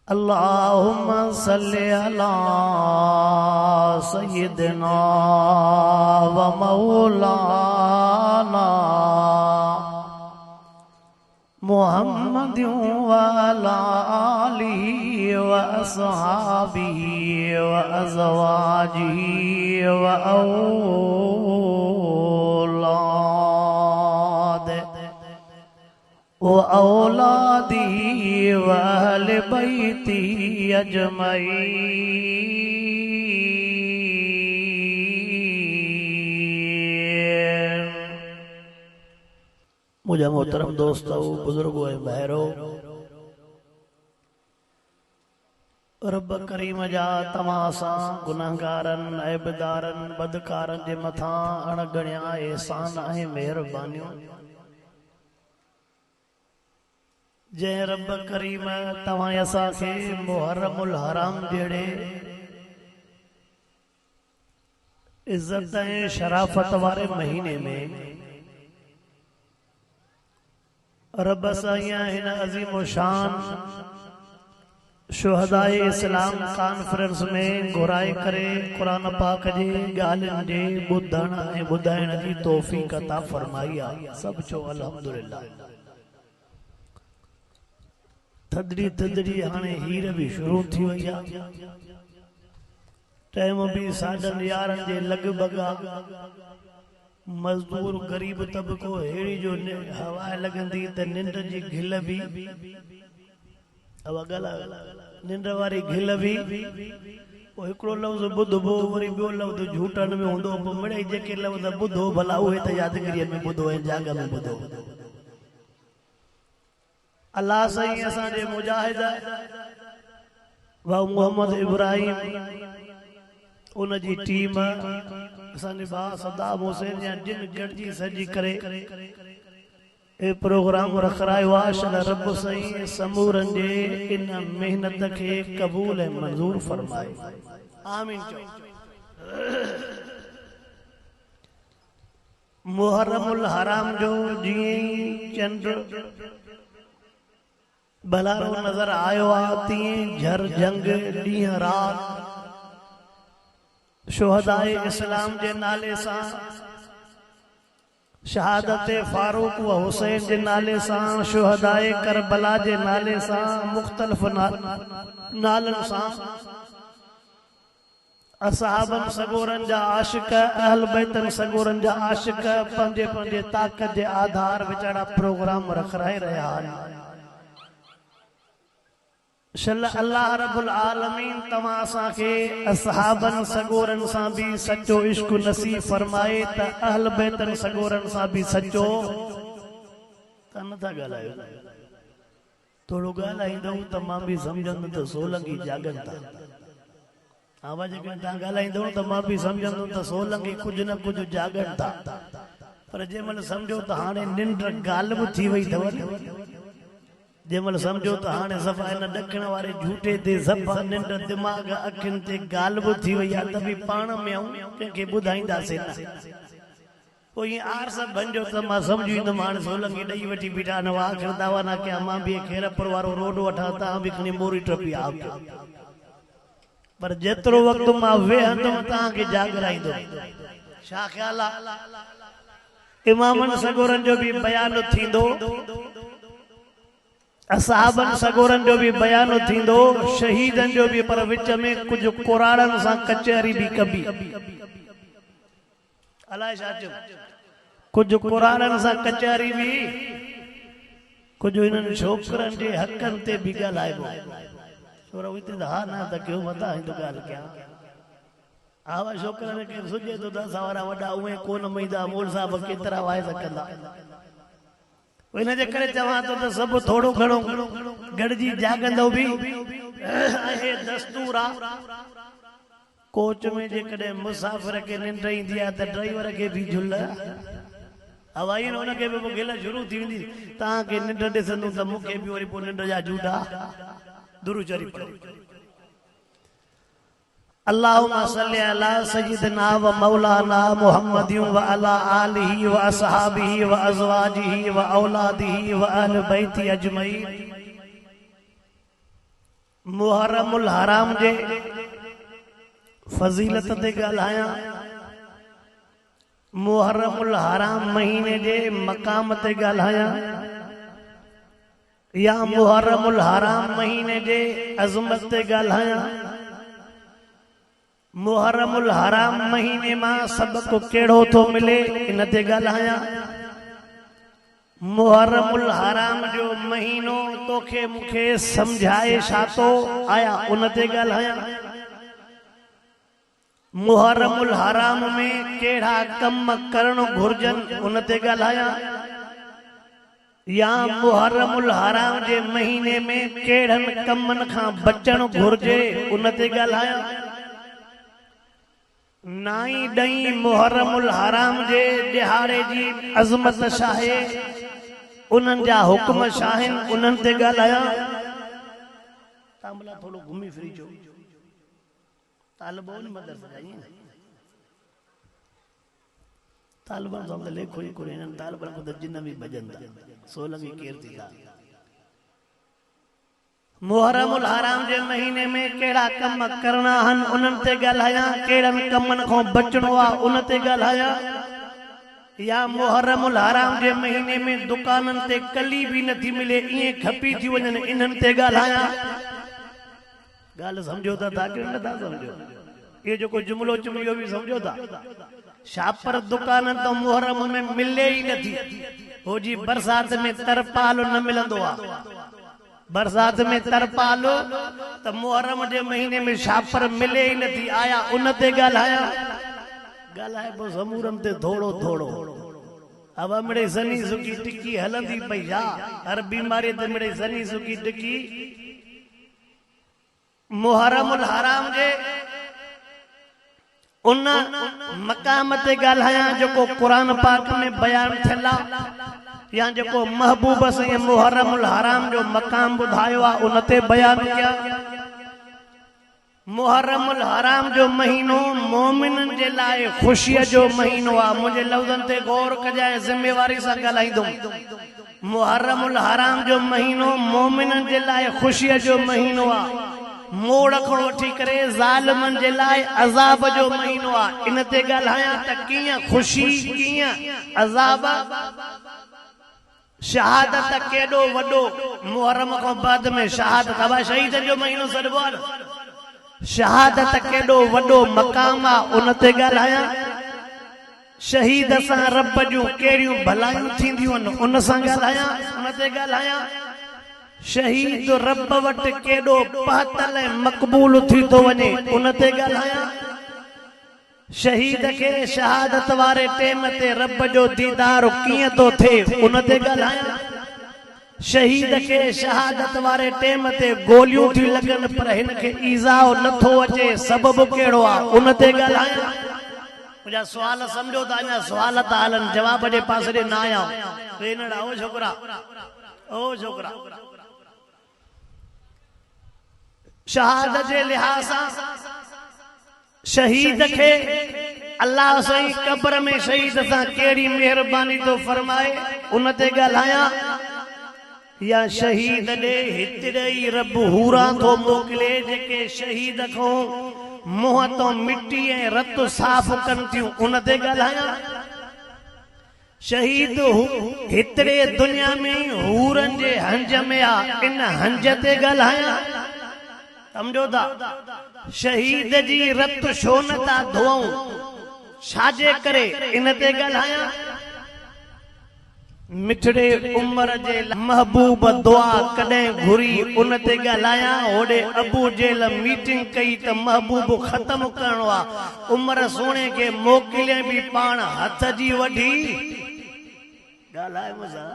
अल्लाहुम्मा सल्लि अला सय्यिदिना व मौलाना मुहम्मदिन व अला आलिहि व अस्हाबिहि व अज़वाजिहि व औलादी व अहले बैती अजमईन। मुझे मोहतरम दोस्तों, बुजुर्गों, बहरो, रब करीम जा तमासा गुनाहगारन ऐबदारन बदकारन जे मथा अणगणिया एहसान ऐं मेहरबानियूं जै रब करीम तवां असांखे मुहर्रमुल हराम जहिड़े इज्जत ऐं शराफत वारे महीने में रब साईं हिन अज़ीम शान शुहदाए इस्लाम कॉन्फ्रेंस में घुराए करे कुरान पाक जे ॻाल्हियुनि जे ॿुधण ऐं ॿुधाइण जी तौफ़ीक़ अता फरमाई आहे। सभु चओ अल्हम्दुलिल्लाह। थदड़ी थदड़ी हाणे हीर भी शुरू थी वई आहे। टाइम भी 11:30 जे लॻभॻि मजदूर गरीब तबको हेड़ी जो हवा लगंदी त निंड जी घिल भी निंड वारी घिल भी हिकिड़ो लफ़्ज़ ॿुधबो वरी ॿियो लफ़्ज़ झूठनि में हूंदो पोइ मिड़ई जेके लफ़्ज़ ॿुधो भला उहे त यादगिरीअ में ॿुधो ऐं जाग में ॿुधो। अल्लाह साईं असांजे मुजाहिद भाउ मोहम्मद इब्राहिम उन जी टीम असांजे भाउ सद्दाम हुसैन या जिन गॾिजी सजी करे ए प्रोग्राम रखरायो आहे। अल्लाह रब साईं समूरन जे इन मेहनत खे क़बूल ऐं मंज़ूर फरमाए। आमीन चओ। मुहर्रमुल हराम जो जीअं चंड भलारो नजर आयो आहे तीअं झर जंग ॾींहं रात शुहदाए इस्लाम जे नाले सां शहादत फारूक व हुसैन जे नाले सां शुहदाए करबला जे नाले सां मुख्तलिफ नालनि सां असहाबन सगोरन जा आशिक अहल बैतन सगोरन जा आशिक पंहिंजे पंहिंजे ताक़त जे आधार वीचारा प्रोग्राम रखराए रहिया आहिनि। अल्लाह रब्बुल आलमीन तव्हां असांखे असहाबन सगोरन सां भी सच्चो इश्क नसीब फरमाए त अहल बैतन सगोरन सां भी सच्चो त नथा ॻाल्हायो। थोड़ो ॻाल्हाईंदव त मां भी सम्झंदुमि त सोलंगी जागनि था। आवाज़ खे तव्हां ॻाल्हाईंदव त मां भी सम्झंदुमि त सोलंगी कुझु न कुझु जागनि था। पर जंहिंमहिल सम्झो त हाणे निंड गाल्ब थी वई अथव, जंहिंमहिल सम्झो त हाणे सफ़ा हिन ॾखण वारे झूठे ते सफ़ा निंड दिमाग़ अखियुनि ते गाल्ब थी वई आहे त बि पाण में कंहिंखे ॿुधाईंदासीं न। पोइ ईअं आर सभु बणिजो त मां सम्झी वेंदुमि हाणे सोलंगी ॾेई वठी बीठा न आख़िर दावा न कया मां बि खेरपुर वारो रोड वठां तव्हां बि खणी मोरी टपी आ। पर जेतिरो वक़्तु मां वेहंदुमि तव्हांखे जागराईंदुमि। छा ख़्याल आहे? इमामनि सगोरनि जो बि बयानु थींदो, असहाबन सगोरन जो भी बयान थींदो, शहीदन जो भी, पर विच में कुछ कुराड़न सां कचहरी भी कबी। अलाए छा चयो? कुछ कुराड़न सां कचहरी भी, कुछ इन्हनि छोकरनि जे हक़नि ते भी ॻाल्हाइबो। छोरा हिते त हा न त कयो मता हिंदू ॻाल्हि कयां। आवा छोकरनि खे सुझे थो त असां वारा वॾा उहे कोन मईंदा, मोल साहब केतिरा वाए सघंदा। इन जे करे चवां थो त सभु थोड़ो घणो गॾिजी जागंदो भी आहे दस्तूर आहे। कोच में जेकॾहिं मुसाफ़िर खे निंड ईंदी आहे त ड्राइवर खे भी झुल हवाई न हुनखे बि पोइ गिल शुरू थी वेंदी। तव्हांखे निंड ॾिसंदुमि त मूंखे बि वरी पोइ निंड जा झूठा दुरूचरी पढ़ो। अल्लाहुम्मा सल्ली अला सय्यिदना व मौलाना मुहम्मदिन व अला आलिहि व अस्हाबिहि व अज़वाजिहि व औलादिहि व अहल बैति अजमईन। मुहर्रमुल हराम जे फजीलत ते ॻाल्हायां, मुहर्रमुल हराम महीने जे मकाम ते ॻाल्हायां, या मुहर्रमुल हराम महीने जे अज़मत ते ॻाल्हायां, मुहर्रमुल हराम महीने मां सबको केड़ो थो मिले इन ते ॻाल्हायां, मुहर्रमुल हराम जो महीनो तोखे मूंखे समझाए छा थो आया उन ते ॻाल्हायां, मुहर्रमुल हराम में केड़ा कम करण घुर्जन उन ते ॻाल्हायां, या मुहर्रमुल हराम जे महीने में केड़न कमन खां बचण घुर्जे उन ते ॻाल्हायां, नाई ॾहीं मुहर्रमुल हराम जे दिहाड़े जी अज़मत छा आहे, उन्हनि जा हुक्म छा आहिनि उन्हनि ते ॻाल्हायां। तांबला थोड़ो घुमी फिरी जो तालिबोन मदरसा जाइए तालिबान तो हमने लेखो ही कोई नहीं तालिबान को जिन्ना भी बजंदा 16 की कीर्ति था। मुहर्रमुल हराम जे महीने में केड़ा कम करना हन उन्हनि ते ॻाल्हायां, केड़न कमन खां बचणो आ उन ते ॻाल्हायां, या मुहर्रमुल हराम जे महीने में दुकानन ते कली भी नथी मिले इए खपी थी वञन इन्हनि ते ॻाल्हायां। गाल समझो था कि नथा समझो, ये जो को जुमलो चुमलियो भी समझो था। शापर दुकान तो मुहर्रम में मिले ही नथी, हो जी बरसात में तरपाल न मिलंदो आ, बरसात में तरपाल तो मुहर्रम जे महीने में शापर मिले ही नथी आया उन ते ॻाल्हायां। ॻाल्हाए पो समूरम ते थोड़ो थोड़ो अब मिड़े सनी सुकी टिकी हलंदी पई छा, हर बीमारी ते मिड़े सनी सुकी टिकी। मुहर्रमुल हराम जे उन मकाम ते ॻाल्हायां जेको कुरान पाक में बयान थियल आ, या जेको महबूब से मुहर्रमुल हराम जो मकाम बुधायो आ उन ते बयान किया। मुहर्रमुल हराम जो महीनो मोमिनन जे लाए खुशी जो महीनो आ। मुझे लफ्ज़न ते गौर कजाए जिम्मेवारी से ॻाल्हाईंदो। मुहर्रमुल हराम जो महीनो मोमिनन जे लाए खुशी जो महीनो आ, मोड़ खो वठी करे ज़ालिमन जे लाए अज़ाब जो महीनो आ। इन ते ॻाल्हायां त कीअं खुशी कीअं अज़ाब, शहादत केडो वडो मुहर्रम खां बाद में शहादत अब शहीद जो महीनो सॾबो आहे, शहादत केडो वडो मकाम आ उन ते ॻाल्हायां। शहीद सां रब जूं केड़ियूं भलायूं थींदियूं आहिनि उन सां ॻाल्हायां, उन ते ॻाल्हायां। शहीद रब वट केडो पहतल मक़बूल थी तो वने उन ते ॻाल्हायां। शहीद के शहादत वारे टेम ते रब जो दीदार कीअं तो थे उन ते ॻाल्हायां। शहीद के शहादत वारे टेम ते गोलियूं थी लगन पर हिन के ईज़ाओ नथो अचे सबब केड़ो आ उन ते ॻाल्हायां। मुझा सवाल समझो था, अञा सवाल था हलन, जवाब जे पासे ॾे न आया भेनड़ा। ओ छोकरा, ओ छोकरा, शहादत जे लिहाज सां शहीद के अल्लाह सही कब्र में शहीद सां केड़ी मेहरबानी तो फरमाए उन ते ॻाल्हायां। या शहीद दे हितड़ई रब हूरा तो मोकले जेके शहीद को मुंह तो मिट्टी ऐं रत साफ कन थियूं उन ते ॻाल्हायां। शहीद हितड़े दुनिया में हूरन जे हंज में आ, इन हंज ते ॻाल्हायां। समझो था, शहीद जी रत छो नथा धोऊं छाजे करे इन ते ॻाल्हायां। मिठड़े उम्र जे महबूब दुआ कॾहिं घुरी उन ते ॻाल्हायां। होॾे अबू जेल मीटिंग कई त महबूब ख़त्म करणो आ, उम्र सोणे के मोकिले भी पाण हथ जी वठी ॻाल्हाए मूंसां।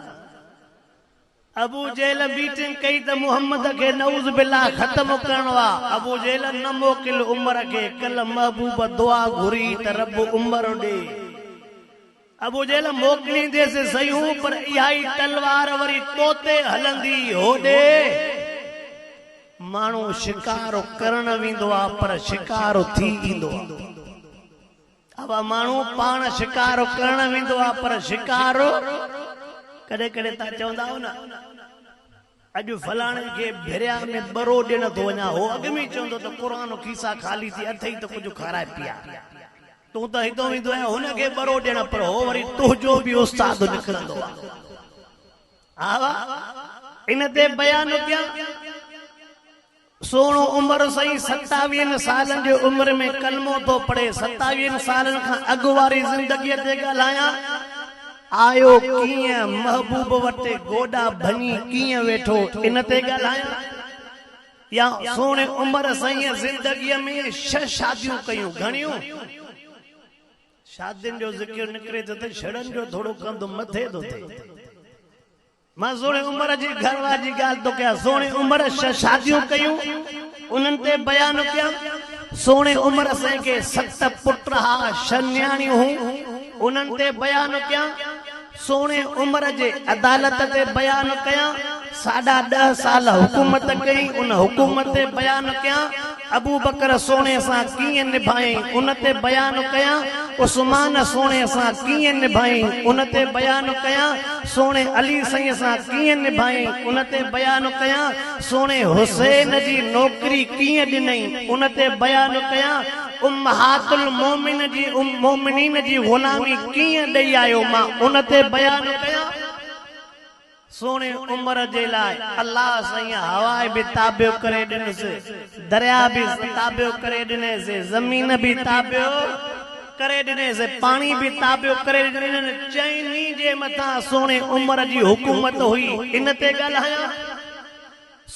अबू जेल मीटिंग कई त मोहम्मद के नऊज़ बिल्लाह ख़त्म करणो आ, अबू जेल न मोकिल उम्र के, कल महबूब दुआ घुरी त रब उम्र ॾे। अबू जेल मोकिलींदे से सही हूं पर इहा ई तलवार वरी तोते हलंदी। होॾे माण्हू शिकार करण वेंदो आ पर शिकार थी ईंदो आ। अब माण्हू पाण शिकार करण वेंदो आ पर शिकार कॾहिं कॾहिं तव्हां चवंदा हो न अॼु फलाणे खे भेरिया में बरो ॾियण थो वञा हो अॻ में चवंदो त क़ुरान खीसा खाली थी अथई त कुझु खाराए पिया तूं त हितो ईंदो आहीं हुनखे बरो ॾियण पर हो वरी तुंहिंजो बि उस्ताद निकिरंदो आहे इन ते बयान कयां सोणो उम्र सही 27 सालनि जी उम्र में कलमो थो पढ़े 27 सालनि खां अॻु वारी ज़िंदगीअ ते ॻाल्हायां आयो कीअं महबूब वटि गोॾा भञी कीअं वेठो इन ते ॻाल्हायां या सोणे उम्र सही ज़िंदगीअ में 6 शादियूं कयूं घणियूं शादियुनि जो ज़िक्र निकिरे त छड़नि जो थोरो कंदो मथे थो थिए मां सोणे उम्र जी घरवार जी ॻाल्हि थो कयां सोणे उम्र 6 शादियूं कयूं उन्हनि ते बयान कयां सोणे उम्र सां के 7 पुट हा 6 न्याणियूं हुयूं उन्हनि ते बयान कयां सोणे उम्र जे अदालत ते बयान कयां 10.5 साल हुकूमत कई उन हुकूमत ते बयान कयां अबू बकर सोणे सां कीअं निभाई उन ते बयान कयां उस्मान सोणे सां कीअं निभाई उन ते बयान कयां सोणे अली साईं सां कीअं निभाई उन ते बयान कयां सोणे हुसैन जी नौकरी कीअं ॾिनई उन ते बयान कयां उम्महातुल मोमिनीन जी गुलामी कीअं ॾेई आयो मां उन ते बयान कयां सोने उम्र जे लाइ अल्लाह साईं हवा भी ताबियो करे ॾिनसि दरिया भी ताबियो करे ॾिनेसि ज़मीन भी ताबियो करे ॾिनेसि पानी भी ताबियो करे ॾिनेसि चइनी जे मथां सोने उम्र जी हुकूमत हुई इन ते ॻाल्हायां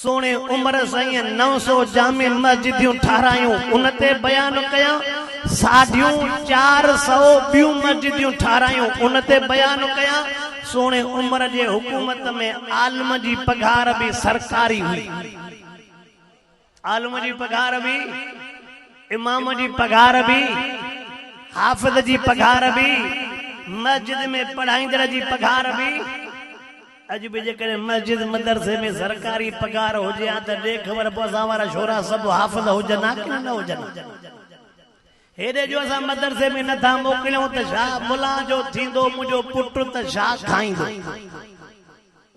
सोने उम्र साईं 900 जामे मस्जिदियूं ठारायूं उन ते बयान कयां 450 ॿियूं मस्जिदियूं ठारायूं उन ते बयान कयां सोने उम्र जे हुकूमत में आलम जी पगार भी सरकारी हुई आलम जी पगार भी इमाम जी पगार भी हाफिज जी पगार भी मस्जिद में पढ़ाईंदड़ जी पगार भी अज भी जेकॾहिं मस्जिद मदरसे में सरकारी पगार हुजे हा त ॾे ख़बर पोइ असां वारा छोरा सभु हाफ़िज़ हुजनि हा की न हुजनि हेॾे जो असां मदरसे में नथा मोकिलियूं त छा मुला जो थींदो मुंहिंजो पुटु त छा खाईंदो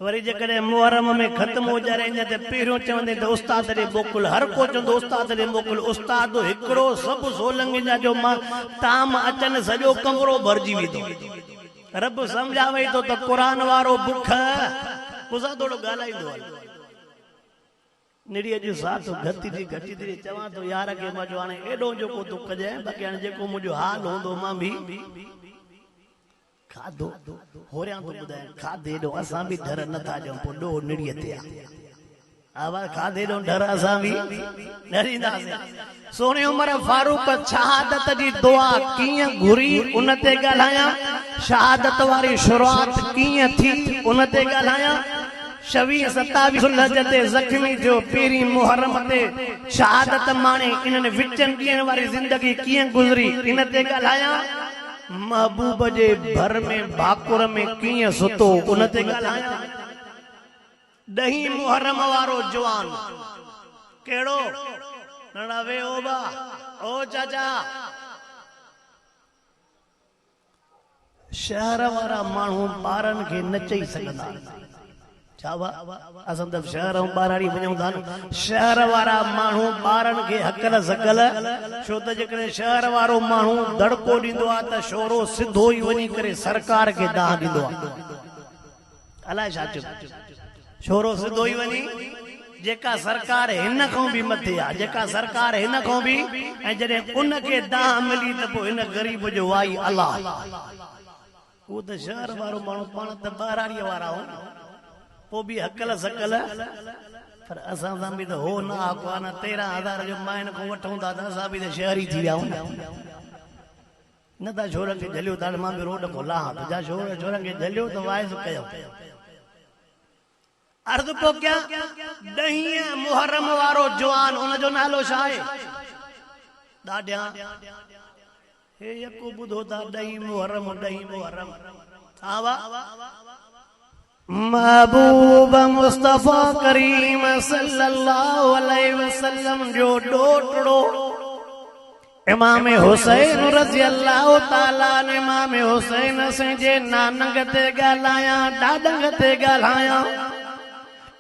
वरी जेकॾहिं मुहर्रम में ख़त्म हो जाए त पहिरियों चवंदे त उस्ताद ॾे मोकिल हर को चवंदो उस्ताद ॾे मोकिल उस्ताद हिकिड़ो सभु सोलंगी जा जो मां ताम अचनि सॼो कमरो भरिजी वेंदो रब समझावे तो कुरान वारो बुख उसा थोड़ो ॻाल्हाईंदो निड़ीअ जो साथ घटी थी चवां तो यार के मजो हाणे एॾो जेको तूं कजांइ बाक़ी हाणे जेको मुंहिंजो हाल हूंदो मां बि खाधो होरियां तो ॿुधायां खाधे ॾो असां बि डर नथा ॾियूं पोइ ॾो निड़ीअ ते आवाज़ खाधे ॾो डर असां बि डरींदासीं सोने उम्र फारूक शहादत जी दुआ कीअं घुरी उन ते ॻाल्हायां शहादत वारी शुरूआत कीअं थी उन ते ॻाल्हायां 26-27 सुलह ते ज़ख्मी जो पहिरीं मुहर्रम ते शहादत माणे इन्हनि विचनि ॾींहनि वारी ज़िंदगी कीअं गुज़री इन ते ॻाल्हायां महबूब जे भर में भाकुर में कीअं सुतो उन ते ॻाल्हायां 10 मुहर्रम वारो जवान कहिड़ो नड़ावे ओ बा ओ चाचा शहर वारा माण्हू ॿारनि खे न चई सघंदा छावा असां त शहर ऐं ॿाराड़ी वञूं था शहर वारा माण्हू ॿारनि खे हकल सकल छो त जेकॾहिं शहर वारो माण्हू दड़को ॾींदो आहे त शोरो सिधो ई वञी करे सरकार खे दाह ॾींदो आहे अलाए छा चयो शोरो सिधो ई वञी जेका सरकार हिन खां बि मथे आहे जेका सरकार हिन खां बि ऐं जॾहिं उनखे दाह मिली त पोइ हिन ग़रीब जो वाई अलाह उहो त शहर वारो माण्हू पाण त ॿाराड़ीअ वारा हो पोइ बि हकल सकल पर असां सां बि त हो न आको आहे न 13,000 जो माइन खां वठूं था त असां बि त शहरी थी विया आहियूं न त छोरनि खे झलियो था मां बि रोड खोला तुंहिंजा छोरनि खे झलियो त वाइस कयो अर्ज़ पोइ कयां 10 मुहर्रम वारो जवान उनजो नालो छा आहे ॾाढिया हे यको ॿुधो था 10 मुहर्रम आवा महबूब मुस्तफा करीम सल्लल्लाहु अलैहि वसल्लम जो ॾोटड़ो इमाम हुसैन रज़ी अल्लाहु ताला इमाम हुसैन से जे नानक ते ॻाल्हायां ॾाॾंग ते ॻाल्हायां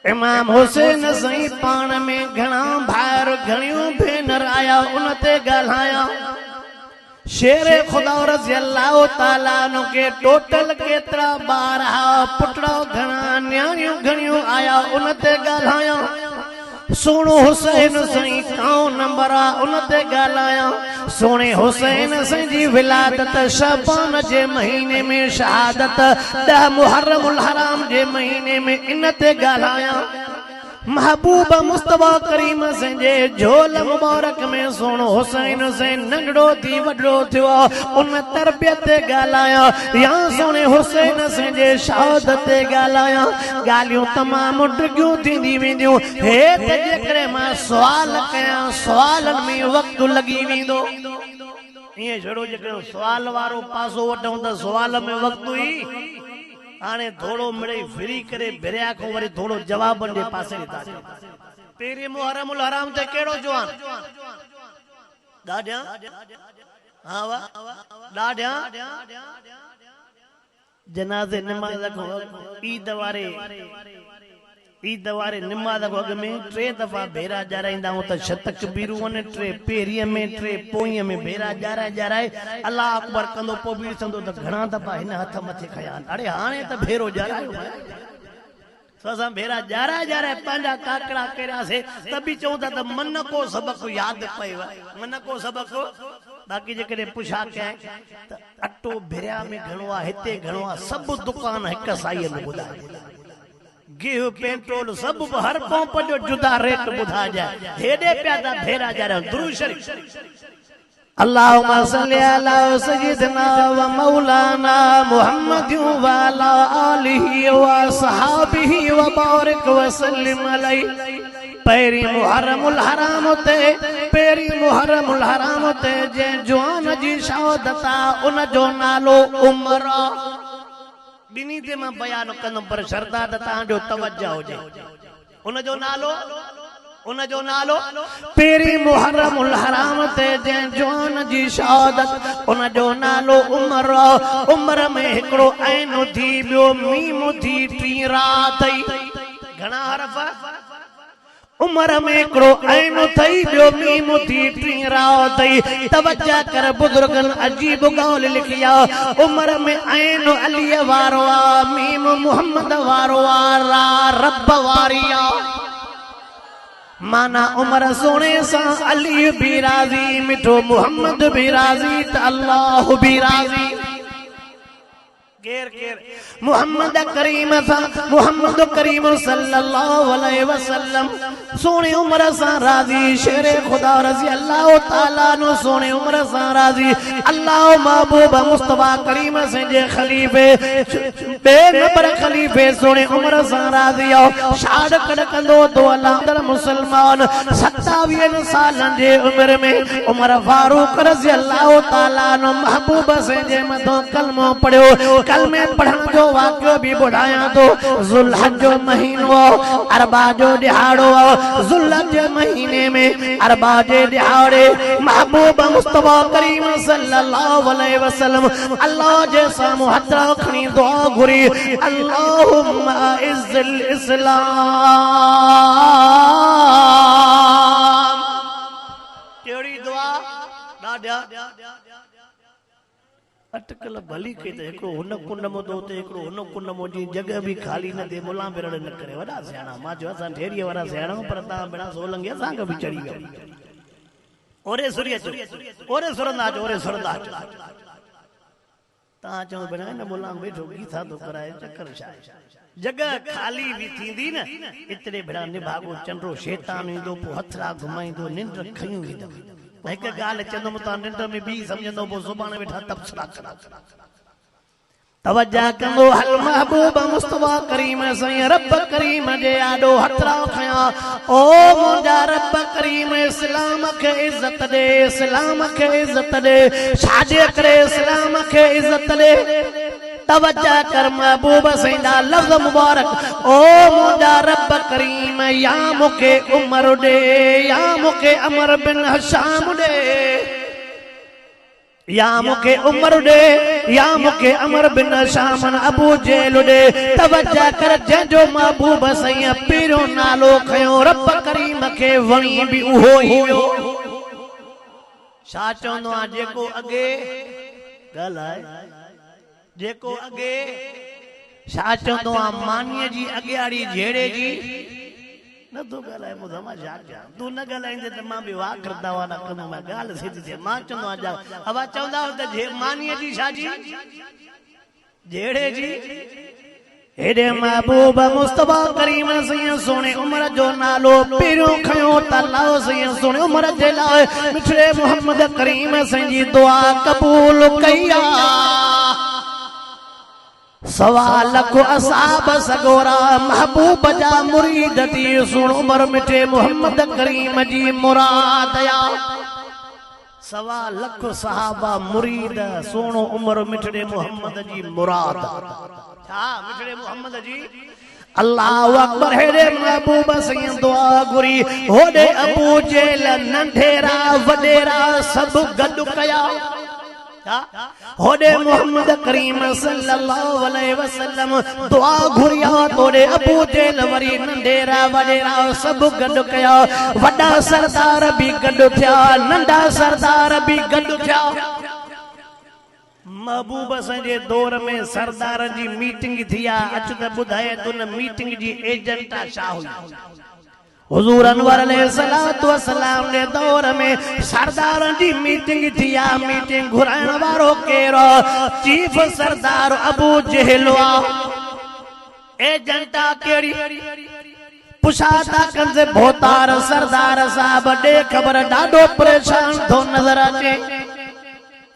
इमाम हुसैन सही पान में घणा भाइर घणियूं भेनर आया उन ते ॻाल्हाया शेरे खुदा रज़ी अल्लाह ताला नो के टोटल केतरा बार पुटड़ा घणा न्याणियूं घणियूं आया उन ते ॻाल्हाया सोनो हुसैन सही काओ नंबर उन ते ॻाल्हाया सोने हुसैन सही जी विलादत शबान जे महीने में शहादत 10 मुहर्रमुल हराम जे महीने में इन ते ॻाल्हाया महबूब मुस्तफा करीम सिंह जे झोल मुबारक में सोनो हुसैन से नंढड़ो थी वॾो थियो उन तरबियत ते ॻाल्हाया या सोने हुसैन सिंह जे शहादत ते ॻाल्हाया ॻाल्हियूं तमामु डिघियूं थींदी वेंदियूं हे त जेकॾहिं मां सुवाल कयां सुवालनि में वक़्तु लॻी वेंदो ईअं छड़ो जेकॾहिं सुवाल वारो पासो वठूं त सुवाल में वक़्तु ई आने थोड़ो मिड़े फिरी करे भिरिया को वरी थोड़ो जवाबन जे पासे था पेरी मुहर्रमुल हराम ते केड़ो जवान ॾाढा हां वा ॾाढा जनाज़े नमाज़ को ईद वारे नमाज़ को अग में 3 दफा भेरा जाराईंदा हूं त शतक बीरू वन 3 पेरीअ में 3 पोईअ में भेरा जाराए अल्लाह अकबर कंदो पो बि ॾिसंदो त घणा दफा हिन हथ मथे खया अरे हाणे त भेरो जारायो असां भेरा जाराए पंहिंजा काकड़ा करियासीं त बि चऊं था त मन को सबक यादि पयो मन को सबक बाक़ी जेकॾहिं पुछा कयां त अटो भेरिया में घणो आहे हिते घणो आहे सभु दुकान हिक साईअ में ॿुधाए गिह पेट्रोल सब हर पंप जो जुदा रेट बुधा जाए हेडे प्यादा भेरा जा रहा दुरूद शरीफ अल्लाहुम्मा सल्ली अला सय्यिदना व मौलाना मुहम्मद व अला आलिहि व असहाबिहि व बारिक व सल्लिम अलैहि पेरी मुहर्रमुल हराम ते जे जवान जी शहादत उन जो नालो उमर बिनी ते मां बयान कंदुमि पर शर्ता त तव्हांजो तवज्जो हुजे उन जो नालो पेरी मुहर्रमुल हराम ते जे जवान जी शहादत उन जो नालो उमर में हिकड़ो ऐन थी ॿियो मीम थी टी रातई घणा हरफ उमर में हिकड़ो ऐन थई ॿियो मीम थी टी रातई तवज्जो कर बुजुर्गन अजीब ॻाल्हि लिखी आहे उमर में ऐन अली वारो आहे मीम मुहम्मद वारो आहे रा रब वारी आहे माना उमर सोने सां अली भी राज़ी मिठो मुहम्मद भी राज़ी त अल्लाह भी राज़ी मोहम्मद करीम सल्लल्लाहु अलैहि वसल्लम सोने उमर सां राज़ी शेरे खुदा रज़ी अल्लाह ताला नो सोने उमर सां राज़ी अल्लाह महबूब मुस्तफा करीम से जे खलीफे बे नंबर खलीफे सोने उमर सां राज़ी हो शाद कड़कंदो तो अल्लाह मुसलमान 27 सालन जे उम्र में उमर फारूक रज़ी अल्लाह ताला नो महबूब से जे मथो कलमो पढ़ियो कलमे पढ़ण जो वाक़ियो भी ॿुधायां तो ज़ुल्हज जो महीनो अरबा जो दिहाड़ो ज़ुल्हज महीने में अरबा जे दिहाड़े महबूब मुस्तफा करीम सल्लल्लाहु अलैहि वसल्लम अल्लाह जे सामूं हथ खणी दुआ घुरी अल्लाहुम्मा इज़्ज़िल इस्लाम केड़ी दुआ ॾाढा अटकल भली कई त हिकिड़ो हुन कुंड मो तो ते हिकिड़ो हुन कुंड मो जी जगह भी खाली न थे मुला बिरड़ न करे वॾा सियाणा मां जो असां ढेरीअ वारा सियाणा पर तव्हां बिना सोलंगी असां भी चढ़ी विया ओरे सुरंदा तव्हां चओ बिना न मुला वेठो गीता तो कराए चक्कर छा जगह खाली भी थींदी न इतने बिना निभागो चंड्रो शैतान ईंदो पोइ हथड़ा घुमाईंदो निंड खयूं ईंदो एक गाल चंदम ता निंड में भी समझंदो पो सुभाणे वेठा तबसरा तवज्जो कंदो हल महबूब मुस्तफा करीम सई रब करीम जे आडो हथरा खया ओ मुंजा रब करीम इस्लाम के इज्जत दे छाजे करे इस्लाम के इज्जत दे तवज्जो कर महबूब सईदा लफ्ज मुबारक ओ मुंजा रब करीम या मुके उमर दे या मुके अमर बिन हशाम दे या मुके उमर दे या मुके अमर बिन शामन अबू जेल दे तवज्जा कर जंजो महबूब सैया पीरो नालो खयो रब करीम के वणी भी उहो ही हो छा चवंदो आ जेको अगे ॻाल्हाए जेको अगे छा चवंदो आ मानीअ जी अॻियाड़ी झेड़े जी न तू ॻाल्हाए मुंहिंजा मां छा कयां तू न ॻाल्हाईंदे त मां बि वाह करदा हुआ न कंदो मां ॻाल्हि सिधी थिए मां चवंदो आहियां हवा चवंदा हो त मानीअ जी छा जी झेड़े जी हेॾे महबूब मुस्तफा करीम सैया सोने उमर जो नालो पहिरियों खयो त अल्लाह सैया सोने उमर जे लाइ मिठड़े मोहम्मद करीम सैया जी दुआ क़बूल कया सवाल को असाब सगोरा महबूब जा मुरीद थी सुन उमर मिठे मोहम्मद करीम जी मुराद या सवा लख सहाबा मुरीद सोनो उमर मिठड़े मोहम्मद जी मुराद छा मिठड़े मोहम्मद जी अल्लाह अकबर हेरे महबूब सैया दुआ गुरी होडे अबू जेल नंढेरा वडेरा सब गड कया होडे मोहम्मद करीम सल्लल्लाहु अलैहि वसल्लम दुआ घुरिया तोड़े अबू जेल वरी नंढेरा वडेरा सब गड कया वडा सरदार भी गड थिया नंढा सरदार भी गड थिया महबूब जे दौर में सरदार जी मीटिंग थिया अच त बुधाए तुन मीटिंग जी एजेंट छा हुई हुजूर अनवर अलैहिस्सलातु वस्सलाम ने दौर में सरदार जी मीटिंग थिया मीटिंग घुराइण वारो केरो चीफ सरदार अबू जहल एजेंटा केड़ी पुछाता कंसे भोतार सरदार साहब दे खबर डाडो परेशान थो नजर अचे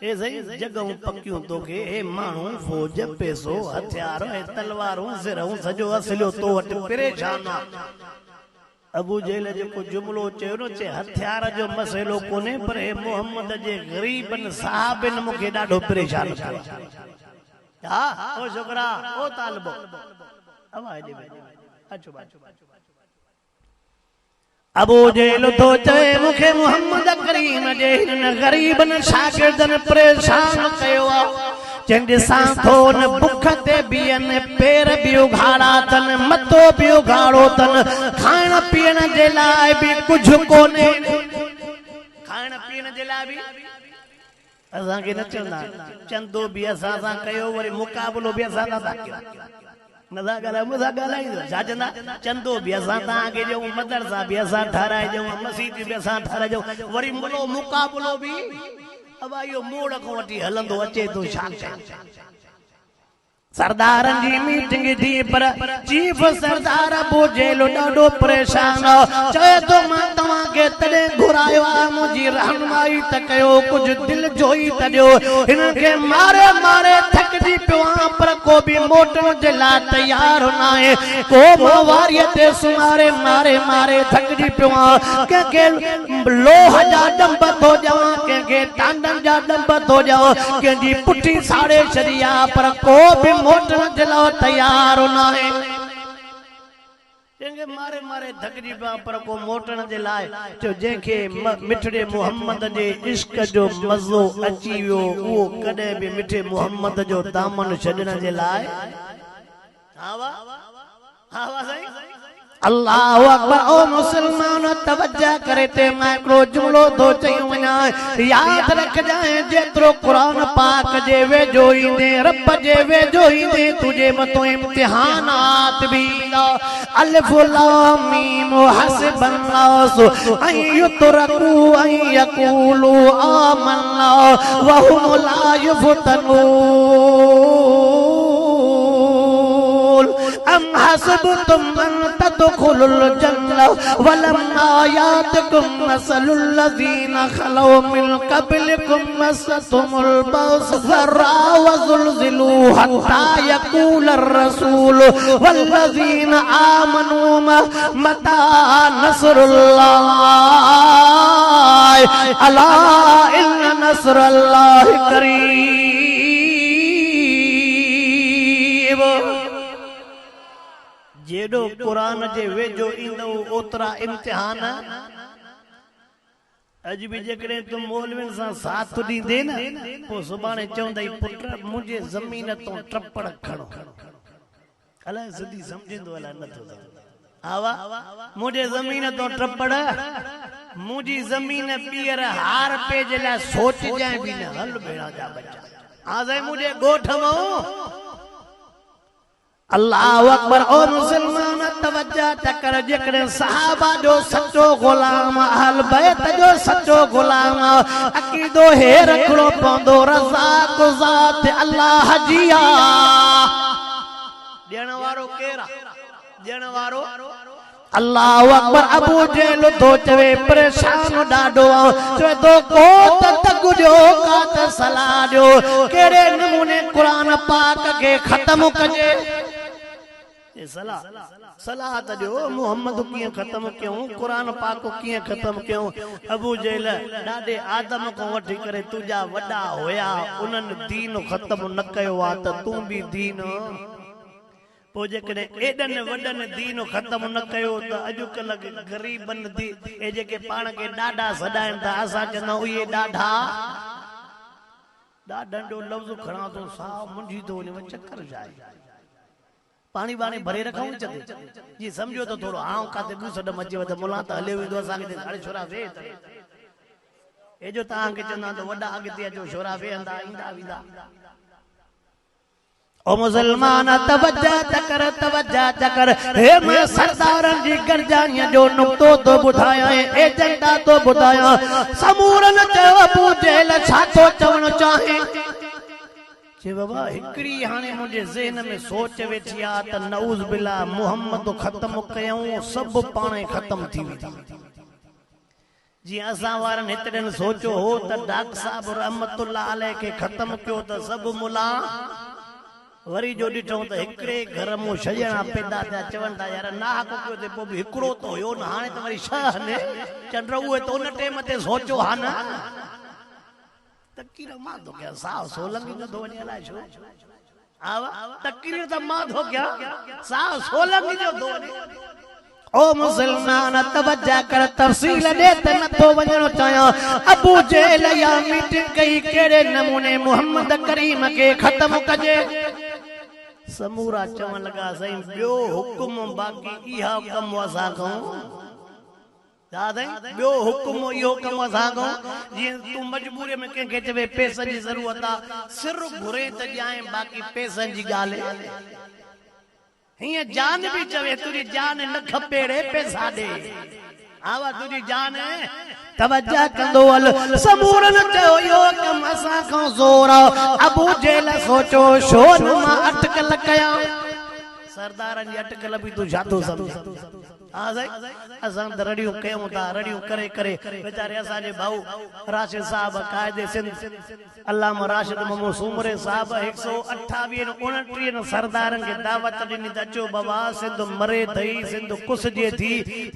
ए सही जगह पक्कियों तो के ए मानू फौज पैसो हथियार ए तलवारों सिरों सजो असलियो तो वट परेशान अबू जेल जो जुमलो चयो न चे हथियार जो मसलो कोने पर हे मोहम्मद जे गरीबन साहबन मुके डाडो परेशान कयो हां ओ छोकरा ओ तालबो आवाज दे अचो अबू जेल तो चए मुखे मोहम्मद करीम जे इन गरीबन शागिर्दन परेशान कयो चंद सांथोन बुख ते बियन पैर भी उघाड़ा तन मतो भी उघाड़ो तन खाण पीण जे लाइ भी कुछ कोने खाण पीण जे लाइ भी असां के न चंदा चंदो भी असां सां कयो वरी मुकाबलो भी असां सां कयो नदा गला मुसा गला छा चंदा चंदो भी असां तां के जो मदरसा भी असां ठाराए जो मस्जिद भी असां ठाराए जो वरी मुकाबलो भी अब यो मोड़ को वठी हलंदो अचे तो छा सरदारन जी मीटिंग थी पर चीफ सरदार अबू जेल डाडो परेशान चए तो मां तवा के तडे घुरायो आ मुजी रहनुमाई त कयो कुछ दिल जोई तडियो इनके मारे मारे थक जी पिया पर को भी मोटन जे ला तैयार ना है को मवारिय ते सुमारे मारे मारे थक जी पिया के लोह जा डंब तो जावा के टांडन जा डंब तो जाओ के जी पुठी साड़े छरिया पर को भी मोटन जलो तैयार ना है जेके मारे मारे धकजी पर को मोटन जे लाए जो जेके मिठड़े मोहम्मद जे इश्क जो मजो अची वियो वो कदे भी मिठे मोहम्मद जो दामन छडण जे लाए हावा सही अल्लाह अकबर ओ मुसलमान तवज्जा करे ते माइक्रो जुमलो दो चयो वना याद रख जाए जेतरो कुरान पाक जे वे जोई दे रब जे वे जोई दे तुझे मतो इम्तिहानात भी अलिफ लाम मीम हसबन्नास अन युतरकू अन यकूलू आमन्ना व हुम ला युफ्तनून अम हसबतुम अन तदखुलुल जन्नह वलम्मा यातकुम मसलुल लज़ीना खलौ मिन क़ब्लिकुम मस्सतहुमुल बअस ज़र्रा व ज़ुलज़िलू हत्ता यक़ूलर रसूल वल्लज़ीना आमनू मता नस्रुल्लाह अला इन्ना नस्रल्लाहि करीब जेडो कुरान जे वेजो इंदो ओतरा इम्तिहान अज भी जेकॾहिं तूं मौलविन सां साथ ॾींदे न पोइ सुभाणे चवंदई पुट मुंहिंजे ज़मीन तो ट्रपड़ खणो अलाए सिधी सम्झंदो अलाए नथो आवा मुंहिंजे ज़मीन तो ट्रपड़ मुंहिंजी ज़मीन ॿीहर हार पे जे लाइ सोचजांइ बि न हल भेड़ा जा बच्चा आज़ाई मुंहिंजे ॻोठ मां अल्लाह अकबर ओ मुसलमान तवज्जो तकर जेकॾहिं सहाबा जो सच्चो गुलाम अहल बैत जो सच्चो गुलाम अकीदो हे रखणो पवंदो रज़ा गुज़ात अल्लाह जिया ॾियण वारो केरु आहे ॾियण वारो अल्लाह अकबर अबू जहल तो चवे परेशान ॾाढो चवे तो को तक जो का त सलाह जो कहिड़े नमूने क़ुरान पाक के ख़त्म कजे सलाह त ॾियो मोहम्मद कीअं ख़त्म कयूं क़ुरान पाक कीअं ख़त्म कयूं अबू जहल ॾाढे आदम खां वठी करे तुंहिंजा वॾा हुया उन्हनि दीन ख़त्म न कयो आहे त तूं बि दीन पोइ जेकॾहिं एॾनि वॾनि दीन ख़त्म न कयो त अॼुकल्ह ग़रीबनि ए जेके पाण खे ॾाढा सॾाइनि था असां चवंदा इहे ॾाढा ॾाढो लफ़्ज़ खणा थो साहु मुंझी थो वञे चकर जाए पानी बाणी भरे रखूं चते जी समझो तो थोड़ो आऊं काते ॿूसड मचे वध मुला त हले वेंदो असांखे ते हाणे छोरा वे ए जो तव्हांखे चवंदा त वॾा अॻिते अचो छोरा वेहंदा ईंदा वेंदा ओ मुसलमान तवज्जो तकर हे मैं सरदारन जी गरजानिया जो नुक्तो तो बुधाया एजेंडा तो बुधाया समूरन चयो अबू जहल छा तो चवण चाहे जे बाबा हिकड़ी हाने मुझे ज़हन में सोच वेठी आ त नऊज़ बिल्ला मोहम्मद खत्म कयूं सब पाणे खत्म थी वेंदा जी असां वारन हितड़न सोचो हो त डॉक्टर साहब रहमतुल्लाह अलैह के खत्म कयो त सब मुला वरी जो ॾिठो त हिकड़े घर में छॼणा पैदा थिया चवनि था यार नाहक कयो ते पोइ बि हिकिड़ो तो हुयो न हाणे त वरी छह ने चंड उहे त उन टेम ते सोचो हा न तकीर मां तो क्या साहु सोलंगी न थो वञे अलाए छो आवा तकीर त मां थो क्या साहु सोलंगी जो थो वञे ओ मुसलमान तवज्जो कर तफसील दे त न थो वञणो चाहियां अबू जहल या मीटिंग कई कहिड़े नमूने मोहम्मद करीम के ख़त्म कजे समूरा चवण लगा साईं ॿियो हुकुम बाक़ी इहा कम असां कयूं ॿियो हुकुम इहो कम असां कयूं जीअं तूं मजबूरीअ में कंहिंखे चवे पैसनि जी ज़रूरत आहे सिर घुरे त ॾियां बाक़ी पैसनि जी ॻाल्हि हीअं जान बि चवे तुंहिंजी जान न खपे रे पैसा ॾे आवा तुंहिंजी जान तवज्जो कंदो हल समूरन चयो इहो कम असां खां ज़ोर अबू जहल सोचो छो न मां अटकल कयां सरदारनि जी अटकल बि तूं छा थो सम्झ हाँ असां रड़ियूं कयूं था रड़ियूं करे करे बेचारे असांजे भाऊ राशिद साहब कायदे सिंध अल्लामा राशिद मोहम्मद सूमरे साहब 128 29 सरदारनि खे दावत ॾिनी त अचो बाबा सिंध मरे थई सिंध कुसजे थी